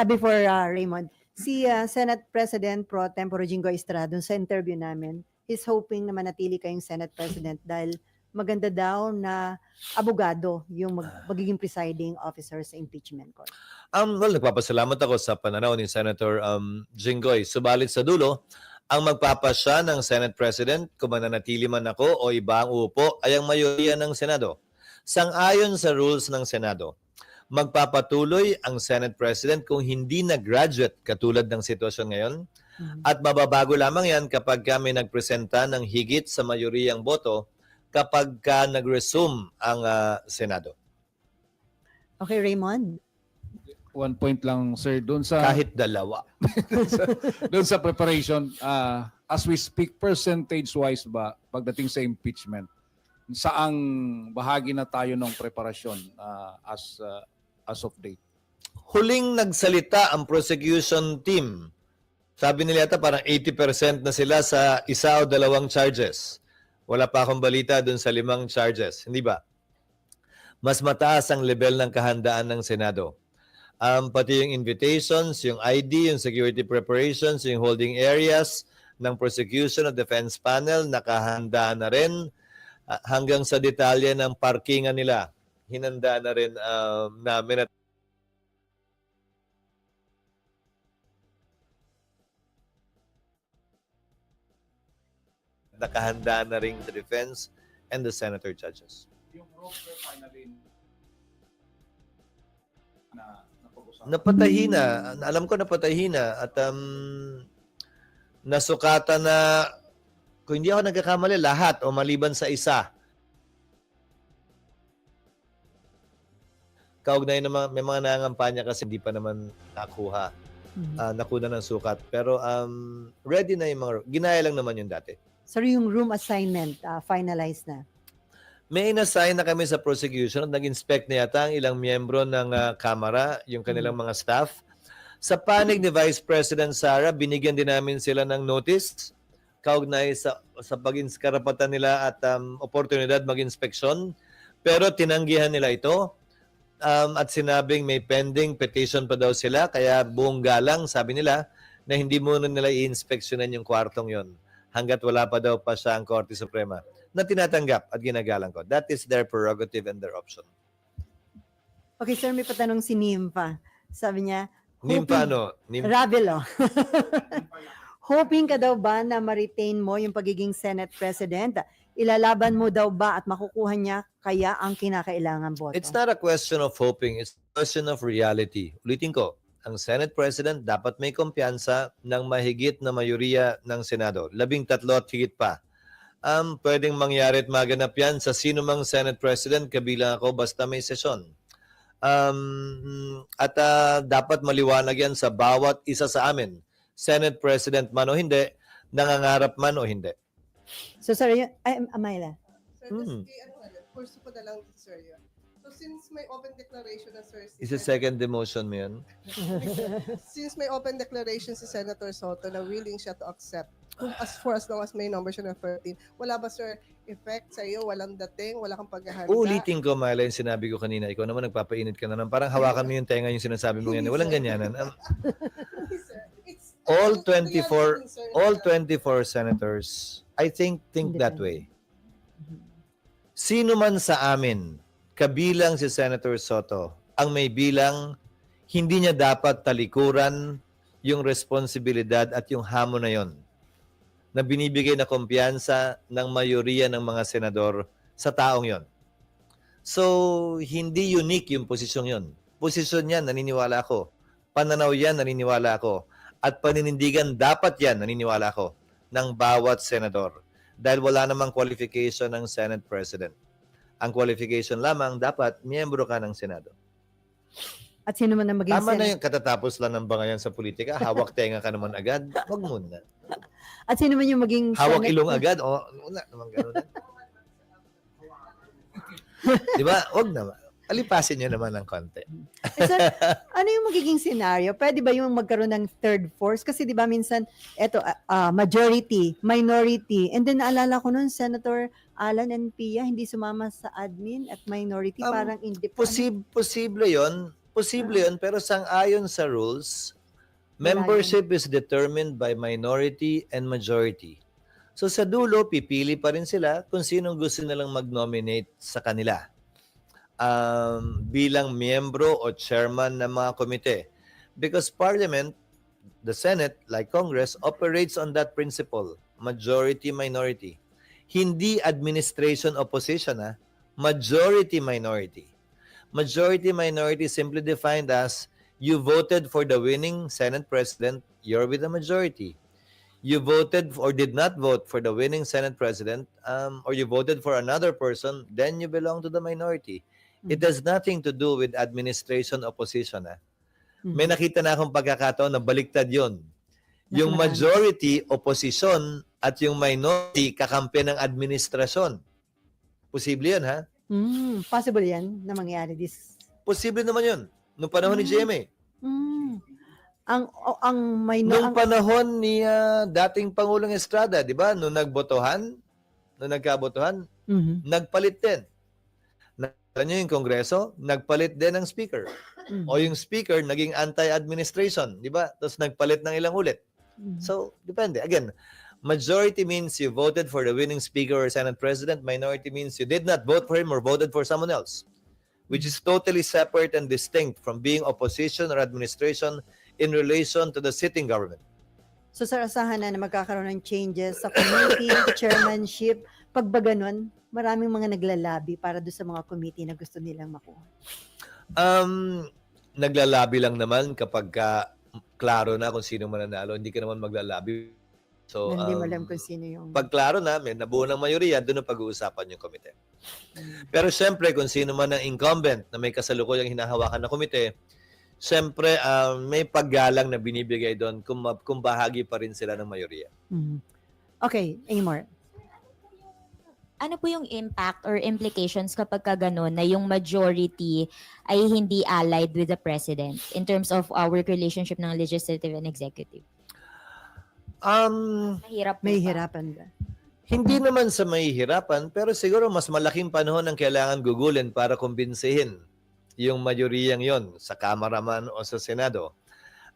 before Raymond, si Senate President Pro Tempore Jingo Estrada sa interview namin, he's hoping na manatili kayong Senate President dahil maganda daw na abogado yung magiging presiding officer sa impeachment court. Well, nagpapasalamat ako sa pananaw ni Senator Jinggoy. Subalit sa dulo, ang magpapasya ng Senate President, kung mananatili man ako o iba ang uupo, ay ang mayoriya ng Senado. Sang-ayon sa rules ng Senado, magpapatuloy ang Senate President kung hindi na-graduate katulad ng sitwasyon ngayon, at mababago lamang yan kapag kami nagpresenta ng higit sa mayoriyang boto kapag nag-resume ang Senado. Okay, Raymond? One point lang, sir, doon sa Kahit dalawa. doon sa preparation, as we speak, percentage-wise ba, pagdating sa impeachment, saang bahagi na tayo ng preparasyon as of date? Huling nagsalita ang prosecution team. Sabi nila yata parang 80% na sila sa isa o dalawang charges. Wala pa akong balita dun sa 5 charges. Hindi ba? Mas mataas ang level ng kahandaan ng Senado. Pati yung invitations, yung ID, yung security preparations, yung holding areas ng prosecution at defense panel, nakahanda na rin. Hanggang sa detalye ng parkingan nila, hinanda na rin namin at nakahanda na rin the defense and the senator judges. Yung roster finally na Napatahi na. Alam ko napatahi na. At nasukatan na, kung hindi ako nagkakamali, lahat o maliban sa isa. Kaugnay naman, may mga nangangampanya kasi hindi pa naman nakuha. Nakuha ng sukat. Pero ready na yung mga, ginaya lang naman yung dati. Sorry, yung room assignment, finalized na. May inassign na kami sa prosecution at nag-inspect na yata ang ilang miyembro ng Kamara, yung kanilang mga staff. Sa panig ni Vice President Sara, binigyan din namin sila ng notice kaugnay sa pag-karapatan nila at oportunidad mag-inspeksyon. Pero tinanggihan nila ito at sinabing may pending petition pa daw sila, kaya buong galang sabi nila na hindi muna nila i-inspeksyonan yung kwartong yon hanggat wala pa daw pa siya ang Korte Suprema na tinatanggap at ginagalang ko. That is their prerogative and their option. Okay, sir, may patanong si Nimpa. Sabi niya, Nimpa ano? Ravelo. Hoping ka daw ba na ma-retain mo yung pagiging Senate President? Ilalaban mo daw ba at makukuha niya kaya ang kinakailangan boto? It's not a question of hoping. It's a question of reality. Ulitin ko, ang Senate President dapat may kumpiyansa ng mahigit na mayoriya ng Senado. 13 at higit pa. Pwedeng mangyari at maganap yan sa sino mang Senate President, kabilang ako, basta may sesyon. Dapat maliwanag yan sa bawat isa sa amin. Senate President man o hindi, nangangarap man o hindi. So, sorry, Amayla. Sir, first ko na lang, sir. So since may open declaration na, sir, Is a second demotion mo yan? since may open declaration si Senator Soto na willing siya to accept as long as may number siya ng 13, wala ba, sir, effect sa iyo? Walang dating, wala kang paghahanda? Ulitin ko, Mala, yung sinabi ko kanina. Ikaw naman nagpapainit ka na naman. Parang hawakan mo yung tenga yung sinasabi mo yan. Walang ganyanan. Hindi, sir. It's, All to be 24 concerned all na- 24 senators, I think that way. Sino man sa amin, kabilang si Senator Soto, ang may bilang, hindi niya dapat talikuran yung responsibilidad at yung hamon na yon na binibigay na kumpiyansa ng mayoriya ng mga senador sa taong yon. So, hindi unique yung posisyon yon. Posisyon yan, naniniwala ako. Pananaw yan, naniniwala ako. At paninindigan dapat yan, naniniwala ko, ng bawat senador. Dahil wala namang qualification ng Senate President. Ang qualification lamang, dapat miyembro ka ng Senado. At sino man na maging Tama na yung katatapos lang ng bangayan sa politika. Hawak tenga ka naman agad. Huwag muna. At sino man yung maging Hawak Senate- ilong agad. O, wala naman ganun. Di ba? Huwag naman. Alipasin nyo naman ng konti. Eh, sir, ano yung magiging scenario? Pwede ba yung magkaroon ng third force? Kasi di ba minsan, eto, majority, minority, and then naalala ko nun, Senator Alan and Pia, hindi sumama sa admin at minority, parang independent. Posible yon. Posible yun, pero sang-ayon sa rules, membership is determined by minority and majority. So sa dulo, pipili pa rin sila kung sinong gusto nilang mag-nominate sa kanila bilang miyembro o chairman ng mga komite. Because Parliament, the Senate, like Congress, operates on that principle, majority-minority. Hindi administration opposition, majority-minority. Majority-minority simply defined as you voted for the winning Senate President, you're with the majority. You voted or did not vote for the winning Senate President, or you voted for another person, then you belong to the minority. It has nothing to do with administration opposition. May nakita na akong pagkakataon na baliktad yon. Yung majority, opposition, at yung minority, kakampi ng administrasyon. Posible yun, ha? Possible yan na mangyari this. Posible naman yun. Noong panahon ni GMA. Ang Noong panahon ni dating Pangulong Estrada, di ba? Noong nagkabotohan, nagpalit din. Nakita nyo yung Kongreso, nagpalit din ng speaker. O yung speaker, naging anti-administration, di ba? Tapos nagpalit ng ilang ulit. So, depende. Again, majority means you voted for the winning speaker or Senate President. Minority means you did not vote for him or voted for someone else, which is totally separate and distinct from being opposition or administration in relation to the sitting government. So sir, asahan na magkakaroon ng changes sa committee, chairmanship. Pag ba ganun, maraming mga naglalabi para doon sa mga committee na gusto nilang makuha. Naglalabi lang naman kapag klaro na kung sino mananalo. Hindi ka naman maglalabi. So, Hindi mo alam kung sino yung... pag klaro na, may nabuo ng mayoriya, doon ang pag-uusapan yung komite. Pero siyempre, kung sino man ang incumbent na may kasalukuyang hinahawakan na komite, siyempre, may paggalang na binibigay doon kung bahagi pa rin sila ng mayoriya. Okay, Amor. Ano po yung impact or implications kapag gano'n na yung majority ay hindi allied with the president in terms of our relationship ng legislative and executive? Mahirap po May ba? hirapan ba? Hindi naman sa mahihirapan, pero siguro mas malaking panahon ang kailangan gugulin para kumbinsihin yung mayoriyang yon sa Kamara man o sa Senado.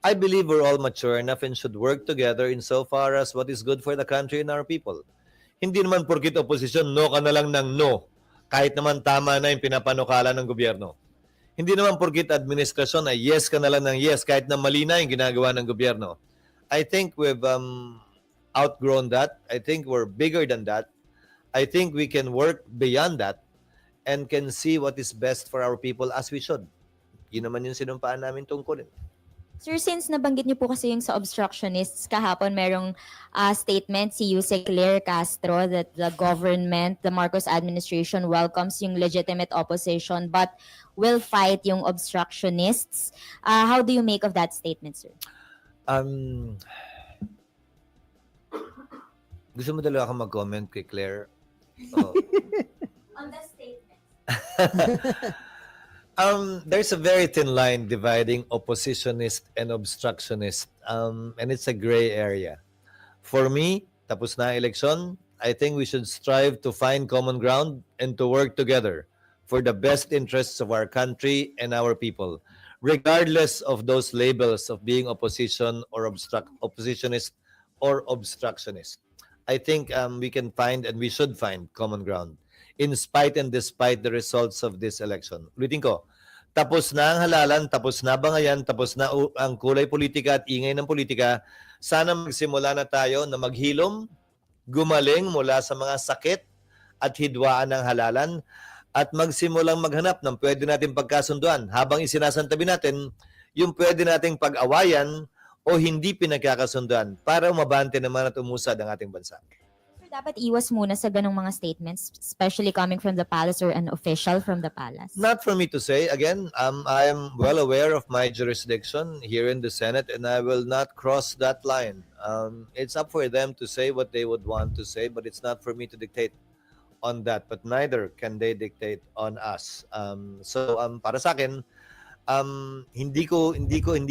I believe we're all mature enough and should work together insofar as what is good for the country and our people. Hindi naman porkit oposisyon, no ka na lang ng no, kahit naman tama na yung pinapanukala ng gobyerno. Hindi naman porkit administrasyon ay yes ka na lang ng yes, kahit na mali na yung ginagawa ng gobyerno. I think we've outgrown that. I think we're bigger than that. I think we can work beyond that and can see what is best for our people as we should. Yun naman yung sinumpaan namin tungkulin. Sir, since nabanggit niyo po kasi yung sa obstructionists, kahapon merong statement si Yusek Claire Castro that the government, the Marcos administration welcomes yung legitimate opposition but will fight yung obstructionists. How do you make of that statement, sir? Gusto mo dalawa akong mag-comment kay Claire? Oh. On the statement. There's a very thin line dividing oppositionist and obstructionist, and it's a gray area. For me, tapos na ang eleksyon, I think we should strive to find common ground and to work together for the best interests of our country and our people, regardless of those labels of being opposition or oppositionist or obstructionist. I think we can find and we should find common ground in spite and despite the results of this election. Ulitin ko, tapos na ang halalan, tapos na bangayan, tapos na ang kulay politika at ingay ng politika. Sana magsimula na tayo na maghilom, gumaling mula sa mga sakit at hidwaan ng halalan at magsimulang maghanap ng pwede nating pagkasunduan habang isinasantabi natin yung pwede nating pag-awayan o hindi pinagkakasunduan para umabante naman at umusad ang ating bansa. Sir, dapat iwas muna sa ganong mga statements, especially coming from the palace or an official from the palace. Not for me to say. Again, I am well aware of my jurisdiction here in the Senate and I will not cross that line. It's up for them to say what they would want to say, but it's not for me to dictate on that. But neither can they dictate on us. So para sa akin, hindi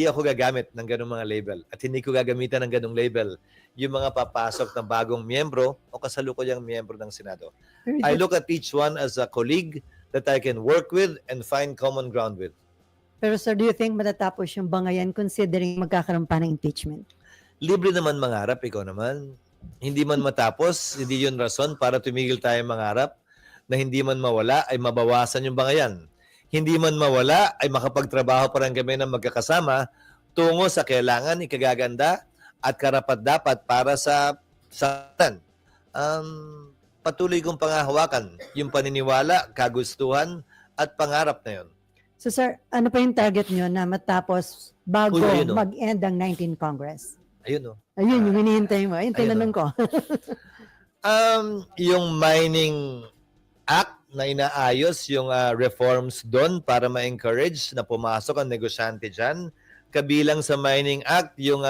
ako gagamit ng ganung mga label at hindi ko gagamitan ng ganung label yung mga papasok na bagong miyembro o kasalukuyang miyembro ng Senado. I look at each one as a colleague that I can work with and find common ground with. Pero sir, do you think matatapos yung bangayan considering magkakaroon pa ng impeachment? Libre naman mangarap, ikaw naman. Hindi man matapos, hindi yun rason para tumigil tayo mangarap na hindi man mawala ay mabawasan yung bangayan. Hindi man mawala ay makapagtrabaho pa rin kami ng magkakasama tungo sa kailangan, ikagaganda at karapat-dapat para sa atin. Patuloy kong pangahawakan yung paniniwala, kagustuhan at pangarap na yun. So sir, ano pa yung target nyo na matapos bago Uy, ayun, oh. mag-end ang 19th Congress? Ayun, oh. Ayun, yung hinihintay mo. Ayun, tinanong ko. Yung mining act na inaayos yung reforms doon para ma-encourage na pumasok ang negosyante dyan. Kabilang sa mining act, yung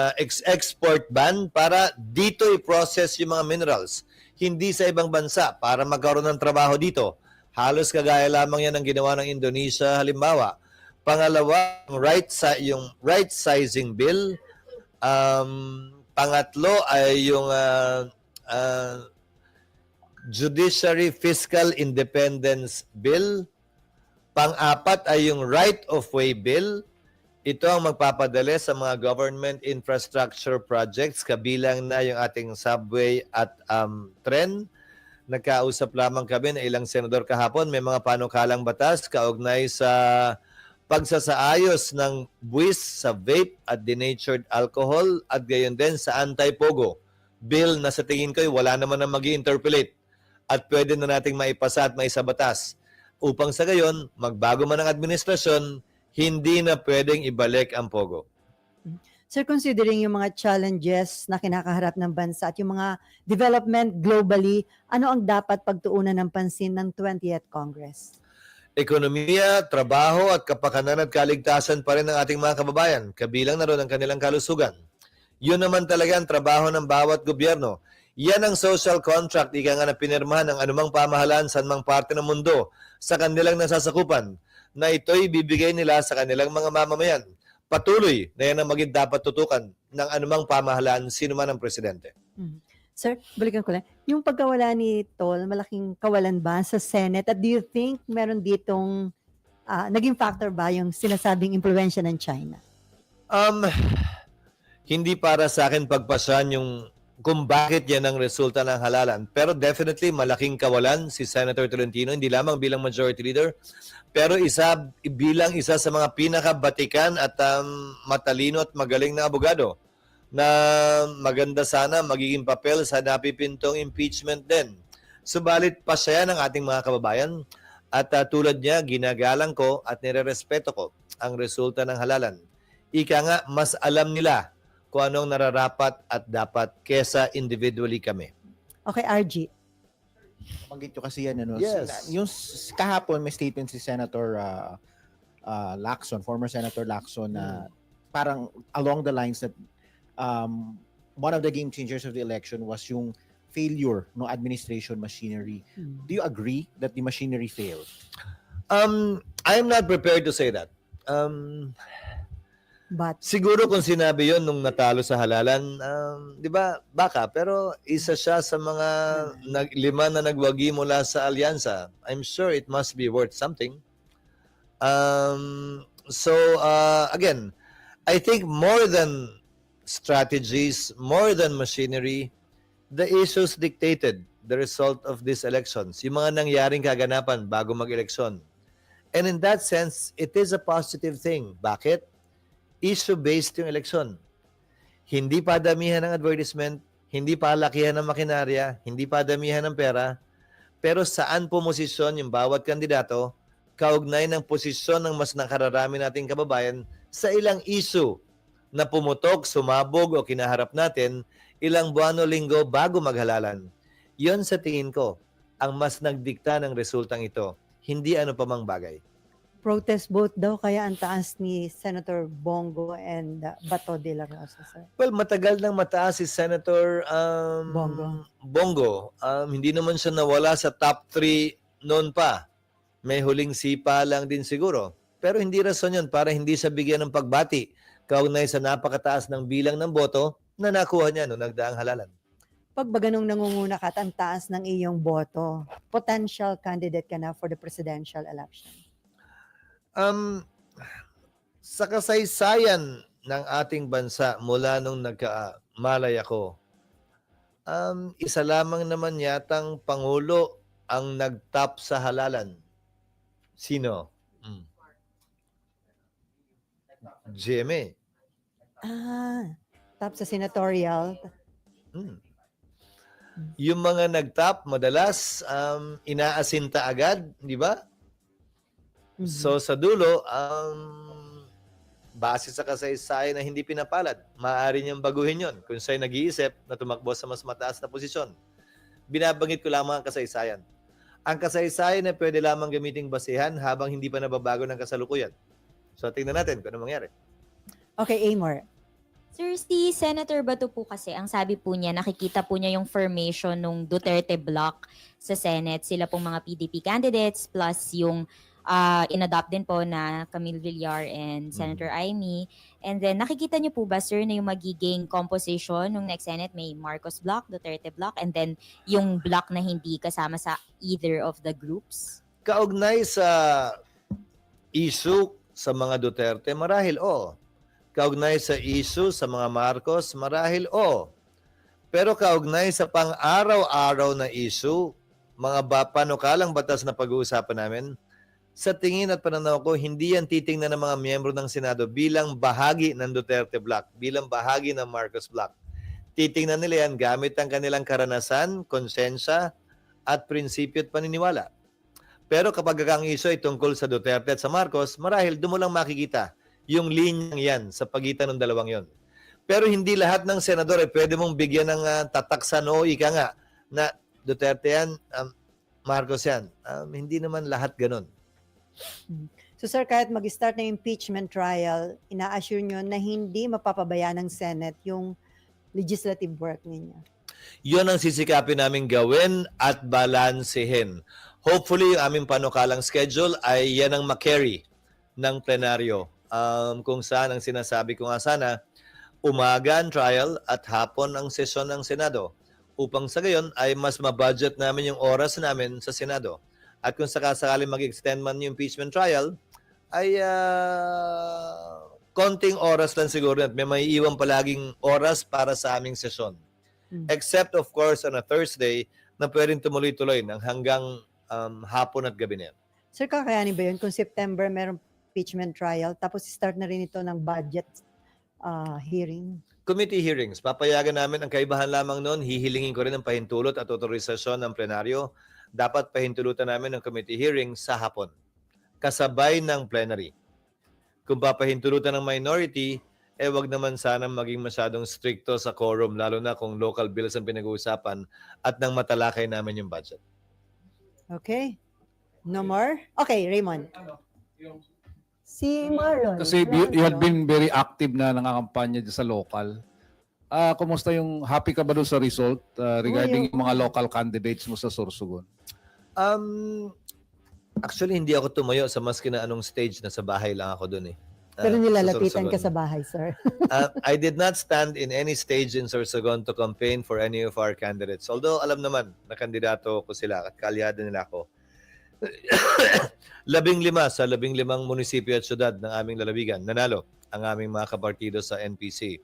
export ban para dito i-process yung mga minerals. Hindi sa ibang bansa para magkaroon ng trabaho dito. Halos kagaya lamang yan ang ginawa ng Indonesia halimbawa. Pangalawa, yung right sizing bill. Pangatlo ay yung Judiciary Fiscal Independence Bill. Pang-apat ay yung Right-of-Way Bill. Ito ang magpapadali sa mga government infrastructure projects, kabilang na yung ating subway at tren. Nagkausap lamang kami na ilang senador kahapon, may mga panukalang batas kaugnay sa pagsasaayos ng buwis sa vape at denatured alcohol at gayon din sa anti-pogo bill na sa tingin ko wala naman na mag-i-interpolate at pwede na nating maipasa at maisabatas upang sa gayon, magbago man ang administrasyon, hindi na pwedeng ibalik ang pogo. Sir, considering yung mga challenges na kinakaharap ng bansa at yung mga development globally, ano ang dapat pagtuunan ng pansin ng 20th Congress? Ekonomiya, trabaho at kapakanan at kaligtasan pa rin ng ating mga kababayan, kabilang na rin ang kanilang kalusugan. Yun naman talaga ang trabaho ng bawat gobyerno. Yan ang social contract, ika nga na pinirmahan ng anumang pamahalaan sa anumang parte ng mundo sa kanilang nasasakupan na ito'y bibigay nila sa kanilang mga mamamayan. Patuloy na yan ang maging dapat tutukan ng anumang pamahalaan, sino man ang presidente. Sir, balikan ko lang. Yung pagkawala ni Tol, malaking kawalan ba sa Senate? At do you think meron ditong, naging factor ba yung sinasabing impluensya ng China? Hindi para sa akin pagpasan yung kung bakit yan ang resulta ng halalan. Pero definitely malaking kawalan si Senator Tolentino, hindi lamang bilang majority leader, pero bilang isa sa mga pinakabatikan at matalino at magaling na abogado na maganda sana magiging papel sa napipintong impeachment din. Subalit pasaya ng ating mga kababayan at tulad niya, ginagalang ko at nirerespeto ko ang resulta ng halalan. Ika nga, mas alam nila kung anong nararapat at dapat kesa individually kami. Okay, RG. Banggit nyo kasi yan, ano? Yes. Yung kahapon may statement si Senator Lacson, former Senator Lacson, na parang along the lines that one of the game changers of the election was yung failure ng administration machinery. Do you agree that the machinery failed? I'm not prepared to say that. But Siguro kung sinabi yon nung natalo sa halalan, di ba, baka, pero isa siya sa mga lima na nagwagi mula sa alyansa. I'm sure it must be worth something. Again, I think more than strategies, more than machinery, the issues dictated the result of these elections. Yung mga nangyaring kaganapan bago mag-eleksyon. And in that sense, it is a positive thing. Bakit? Issue-based yung eleksyon. Hindi pa damihan ng advertisement, hindi pa lakihan ng makinarya, hindi pa damihan ng pera, pero saan pumosisyon yung bawat kandidato, kaugnay ng posisyon ng mas nakararami nating kababayan sa ilang issue na pumutok, sumabog o kinaharap natin ilang buwan o linggo bago maghalalan. Yon sa tingin ko ang mas nagdikta ng resultang ito, hindi ano pa mang bagay. protest vote daw kaya ang taas ni Senator Bongo and Bato de la Rosa, sir. Well, matagal nang mataas si Senator Bongo. Hindi naman siya nawala sa top 3 noon pa. May huling sipa lang din siguro. Pero hindi rason yun para hindi siya bigyan ng pagbati kaugnay sa napakataas ng bilang ng boto na nakuha niya noong nagdaang halalan. Pag ba ganung nangunguna ka at ang taas ng iyong boto, potential candidate ka na for the presidential election? Sa kasaysayan ng ating bansa mula nung nagkamalay ako, isa lamang naman yatang Pangulo ang nag-top sa halalan. Sino? GMA. Top sa senatorial. Yung mga nag-top, madalas inaasinta agad, di ba? So sa dulo, base sa kasaysayan na hindi pinapalad, maaari niyang baguhin yon kung siya'y nag-iisip na tumakbo sa mas mataas na posisyon. Binabangit ko lamang ang kasaysayan. Ang kasaysayan na pwede lamang gamiting basehan habang hindi pa nababago ng kasalukuyan. So tingnan natin kung ano mangyari. Okay, Amor. Sir, si Senator Bato po kasi, ang sabi po niya, nakikita po niya yung formation ng Duterte block sa Senate. Sila pong mga PDP candidates plus yung in-adopt din po na Camille Villar and Senator Amy. And then, nakikita niyo po ba, sir, na yung magiging composition ng next Senate may Marcos block, Duterte block, and then yung block na hindi kasama sa either of the groups? Kaugnay sa issue sa mga Duterte, marahil Kaugnay sa issue sa mga Marcos, marahil Pero kaugnay sa pang-araw-araw na issue, mga panukalang batas na pag-uusapan namin, sa tingin at pananaw ko, hindi yan titingnan ng mga miyembro ng Senado bilang bahagi ng Duterte block, bilang bahagi ng Marcos block. Titingnan nila yan gamit ang kanilang karanasan, konsensya, at prinsipyo at paniniwala. Pero kapag ang issue ay tungkol sa Duterte at sa Marcos, marahil doon mo lang makikita yung linyang yan sa pagitan ng dalawang yon. Pero hindi lahat ng senador ay pwede mong bigyan ng tataksan o ika nga na Duterte yan, Marcos yan. Hindi naman lahat ganun. So sir, kahit mag-start na yung impeachment trial, ina-assure nyo na hindi mapapabayaan ng Senate yung legislative work ninyo? Yun ang sisikapin namin gawin at balansehin. Hopefully, yung aming panukalang schedule ay yan ang makarry ng plenaryo. Kung saan ang sinasabi ko nga sana, umaga ang trial at hapon ang sesyon ng Senado. Upang sa gayon ay mas mabudget namin yung oras namin sa Senado. At kung sakasakali mag-extend man yung impeachment trial, ay konting oras lang siguro at may iwan palaging oras para sa aming sesyon. Except of course on a Thursday na pwedeng tumuloy-tuloy ng hanggang hapon at gabi na. Sir, kakayanin ba yun kung September merong impeachment trial tapos start na rin ito ng budget hearing? Committee hearings. Papayagan namin ang kaibahan lamang noon. Hihilingin ko rin ang pahintulot at otorisasyon ng plenaryo. Dapat pahintulutan namin ng committee hearing sa hapon. Kasabay ng plenary. Kung papahintulutan ng minority, wag naman sana maging masyadong stricto sa quorum, lalo na kung local bills ang pinag-uusapan at nang matalakay namin yung budget. Okay. No more? Okay, Raymond. Si Marlon. Kasi you had been very active na nangangampanya dyan sa local. Kumusta yung, happy ka ba doon sa result regarding yung mga local candidates mo sa Sorsogon? Actually, hindi ako tumayo sa maski na anong stage, na sa bahay lang ako doon eh. Pero nilalapitan ka Sorsogon. sa bahay, sir. I did not stand in any stage in Sorsogon to campaign for any of our candidates. Although alam naman na kandidato ko sila at kaalyado nila ako. 15 sa 15 munisipyo at syudad ng aming lalawigan nanalo ang aming mga kapartido sa NPC.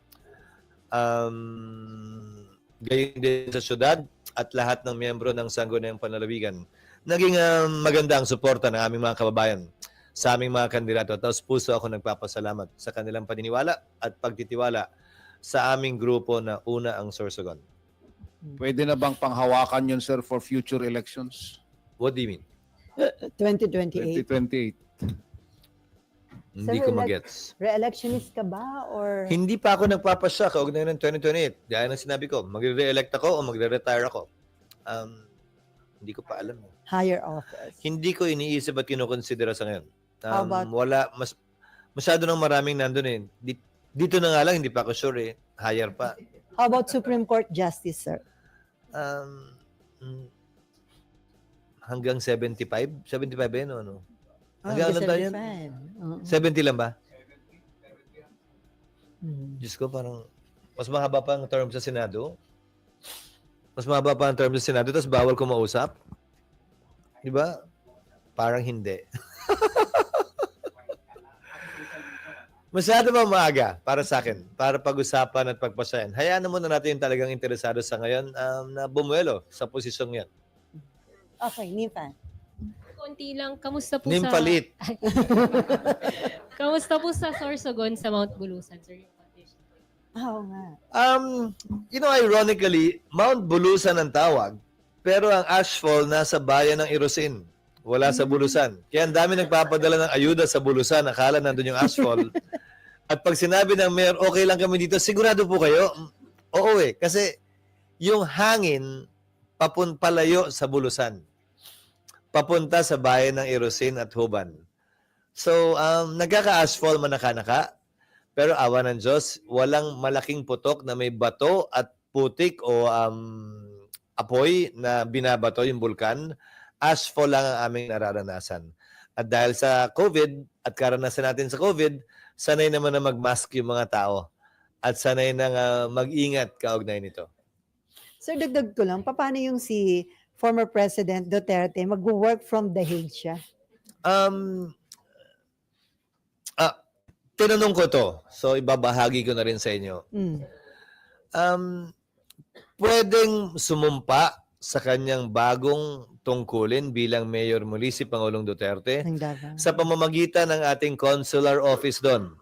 Gayon din sa syudad at lahat ng miyembro ng Sangguniang Panlalawigan. Naging maganda ang suporta ng aming mga kababayan sa aming mga kandidato. Tapos puso ako nagpapasalamat sa kanilang paniniwala at pagtitiwala sa aming grupo na una ang Sorsogon. Pwede na bang panghawakan yun, sir, for future elections? What do you mean? 2028. 2028. Hindi Sir, ko magets. Re-electionist ka ba? Or Hindi pa ako nagpapasya kaugnay ng 2028. Gaya ng sinabi ko, magre-re-elect ako o magre-retire ako. Hindi ko pa alam. higher office? Hindi ko iniisip at kinukonsidera sa ngayon. How about- Masyado nang maraming nandun eh. Dito na nga lang, hindi pa ako sure eh. Higher pa. How about Supreme Court Justice, sir? Hanggang 75? 75 ba yun o ano? Oh, Hanggang ano tayo yan? 70 lang ba? Diyos ko, parang mas mahaba pa ang term sa Senado. Mas mahaba pa ang term sa Senado, tapos bawal ko mausap. Di ba? Parang hindi. Masyado ba maaga para sa akin? Para pag-usapan at pagpasayan. Hayaan na muna natin yung talagang interesado sa ngayon na bumuelo sa posisyong yan. Okay, Nipa. Konti lang, kamusta po Nimpalit. Kamusta po sa Sorsogon sa Mount Bulusan, sir? Oo nga. Ironically, Mount Bulusan ang tawag, pero ang ashfall nasa bayan ng Irosin. Wala sa Bulusan. Kaya ang dami nagpapadala ng ayuda sa Bulusan. Akala nandun yung ashfall. At pag sinabi ng mayor, okay lang kami dito, sigurado po kayo? Oo eh. Kasi yung hangin palayo sa Bulusan. Papunta sa bayan ng Irosin at Huban. So, nagkaka-ashfall manaka-naka. Pero awa ng Diyos, walang malaking putok na may bato at putik o apoy na binabato yung bulkan. Ashfall lang ang aming nararanasan. At dahil sa COVID at karanasan natin sa COVID, sanay naman na mag-mask yung mga tao. At sanay na mag-ingat kaugnay nito. Sir, dagdag ko lang, paano yung si former President Duterte mag-work from The Hague siya? Tinanong ko to, so ibabahagi ko na rin sa inyo. Pwedeng sumumpa sa kanyang bagong tungkulin bilang mayor muli si Pangulong Duterte Ng Davao. sa pamamagitan ng ating consular office doon.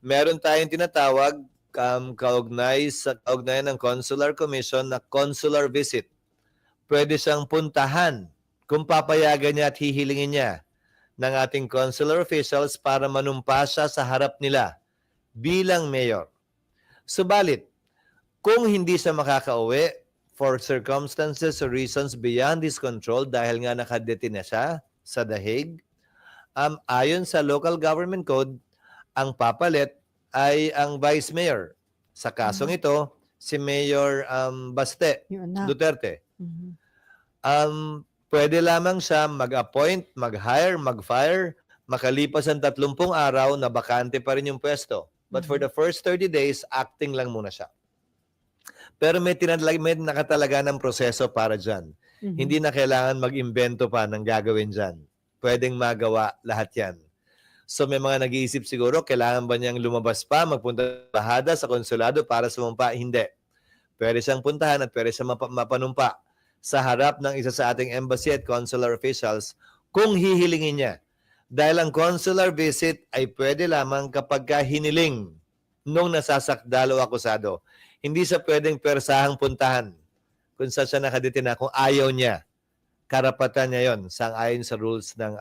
Meron tayong tinatawag kaugnay ng Consular Commission na consular visit. Pwede siyang puntahan kung papayagan niya at hihilingin niya ng ating consular officials para manumpa siya sa harap nila bilang mayor. Subalit, kung hindi siya makakauwi for circumstances or reasons beyond his control dahil nga nakadetain na siya sa The Hague, ayon sa local government code, ang papalit ay ang vice mayor. Sa kasong ito, si Mayor Baste Yung anak. Duterte. Pwede lamang siya mag-appoint, mag-hire, mag-fire, makalipas ang 30 araw na bakante pa rin yung pwesto. But for the first 30 days, acting lang muna siya. Pero may nakatalaga ng proseso para dyan. Hindi na kailangan mag-imbento pa ng gagawin dyan. Pwedeng magawa lahat yan. So may mga nag-iisip siguro, kailangan ba niyang lumabas pa, magpunta sa bahada sa konsulado para sumumpa? Hindi. Pwede siyang puntahan at pwede siyang mapanumpa sa harap ng isa sa ating embassy at consular officials kung hihilingin niya. Dahil ang consular visit ay pwede lamang kapag hiniling nung nasasakdal o akusado. Hindi siya pwedeng persahang puntahan kung saan siya nakadetain kung ayaw niya. Karapatan niya yon sang-ayon sa rules ng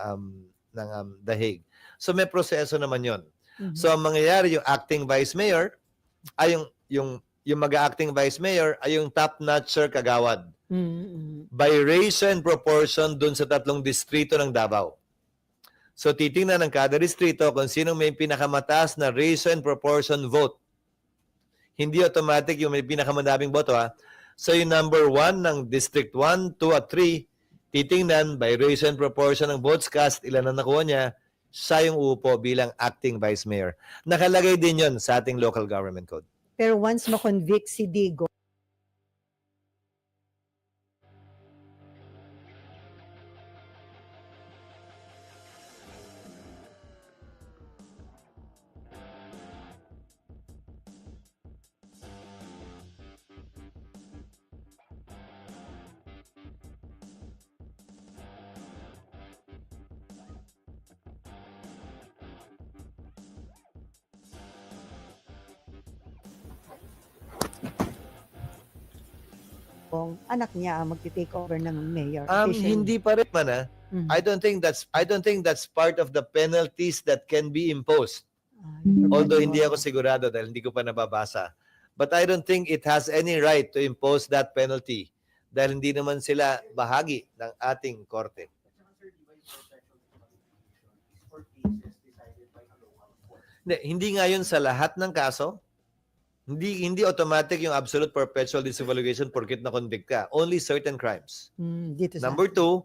The Hague. So may proseso naman yon. So ang mangyayari, yung acting vice mayor ay yung mag-acting vice mayor ay yung top-notcher kagawad. By ratio and proportion dun sa 3 distrito ng Davao. So titingnan ng kada distrito kung sino may pinakamataas na ratio and proportion vote. Hindi automatic yung may pinakamadaming boto ha. So yung number 1 ng District 1, 2 at 3, titingnan by ratio and proportion ng votes cast, ilan ang nakuha niya, siya yung uupo bilang acting vice mayor. Nakalagay din yon sa ating local government code. Pero once ma-convict si Digo, kung anak niya ang magti-take over ng mayor. officially. Hindi pa rin man. Mhm. I don't think that's part of the penalties that can be imposed. you Although forgot hindi to- ako sigurado dahil hindi ko pa nababasa. But I don't think it has any right to impose that penalty dahil hindi naman sila bahagi ng ating korte. Hindi nga yun sa lahat ng kaso. Hindi automatic yung absolute perpetual disevaluation porket na-convict ka. Only certain crimes. Dito sa Number 2,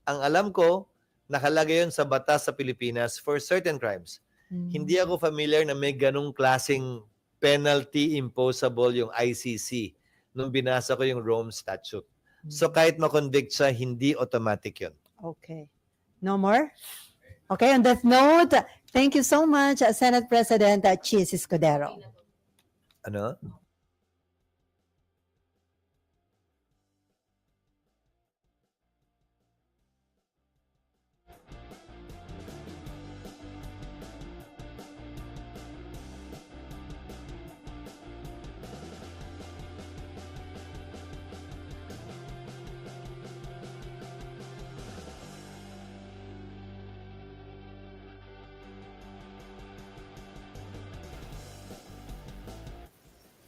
ang alam ko, nakalagay yun sa batas sa Pilipinas for certain crimes. Hindi ako familiar na may ganong klaseng penalty imposable yung ICC nung binasa ko yung Rome Statute. So kahit ma-convict siya, hindi automatic yun. Okay. No more? Okay, on that note, thank you so much, Senate President Chis Escudero. Ano?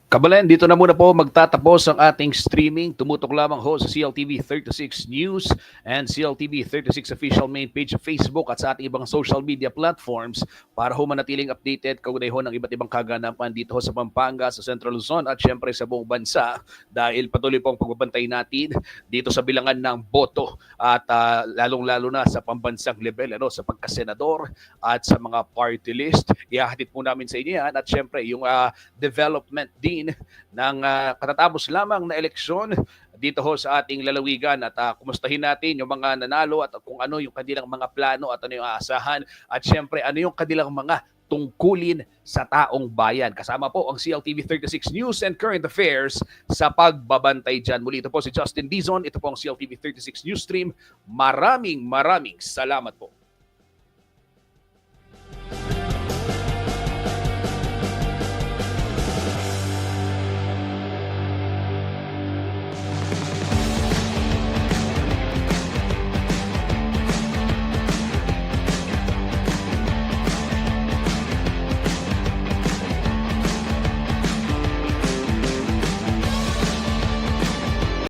Kabalen, dito na muna po magtatapos ang ating streaming. Tumutok lamang ho sa CLTV 36 News and CLTV 36 official main page sa Facebook at sa ating ibang social media platforms para ho manatiling updated kaugnay ho ng iba't ibang kaganapan dito ho sa Pampanga, sa Central Luzon at syempre sa buong bansa dahil patuloy po ang pagbabantay natin dito sa bilangan ng boto at lalong-lalo na sa pambansang level, sa pagkasenador at sa mga party list. Ihahatid po namin sa inyo yan at syempre yung development din ng katatapos lamang na eleksyon dito ho sa ating lalawigan at kumustahin natin yung mga nanalo at kung ano yung kanilang mga plano at ano yung aasahan at syempre ano yung kanilang mga tungkulin sa taong bayan. Kasama po ang CLTV 36 News and Current Affairs sa pagbabantay dyan. Muli ito po si Justin Dizon. Ito po ang CLTV 36 News Stream. Maraming salamat po.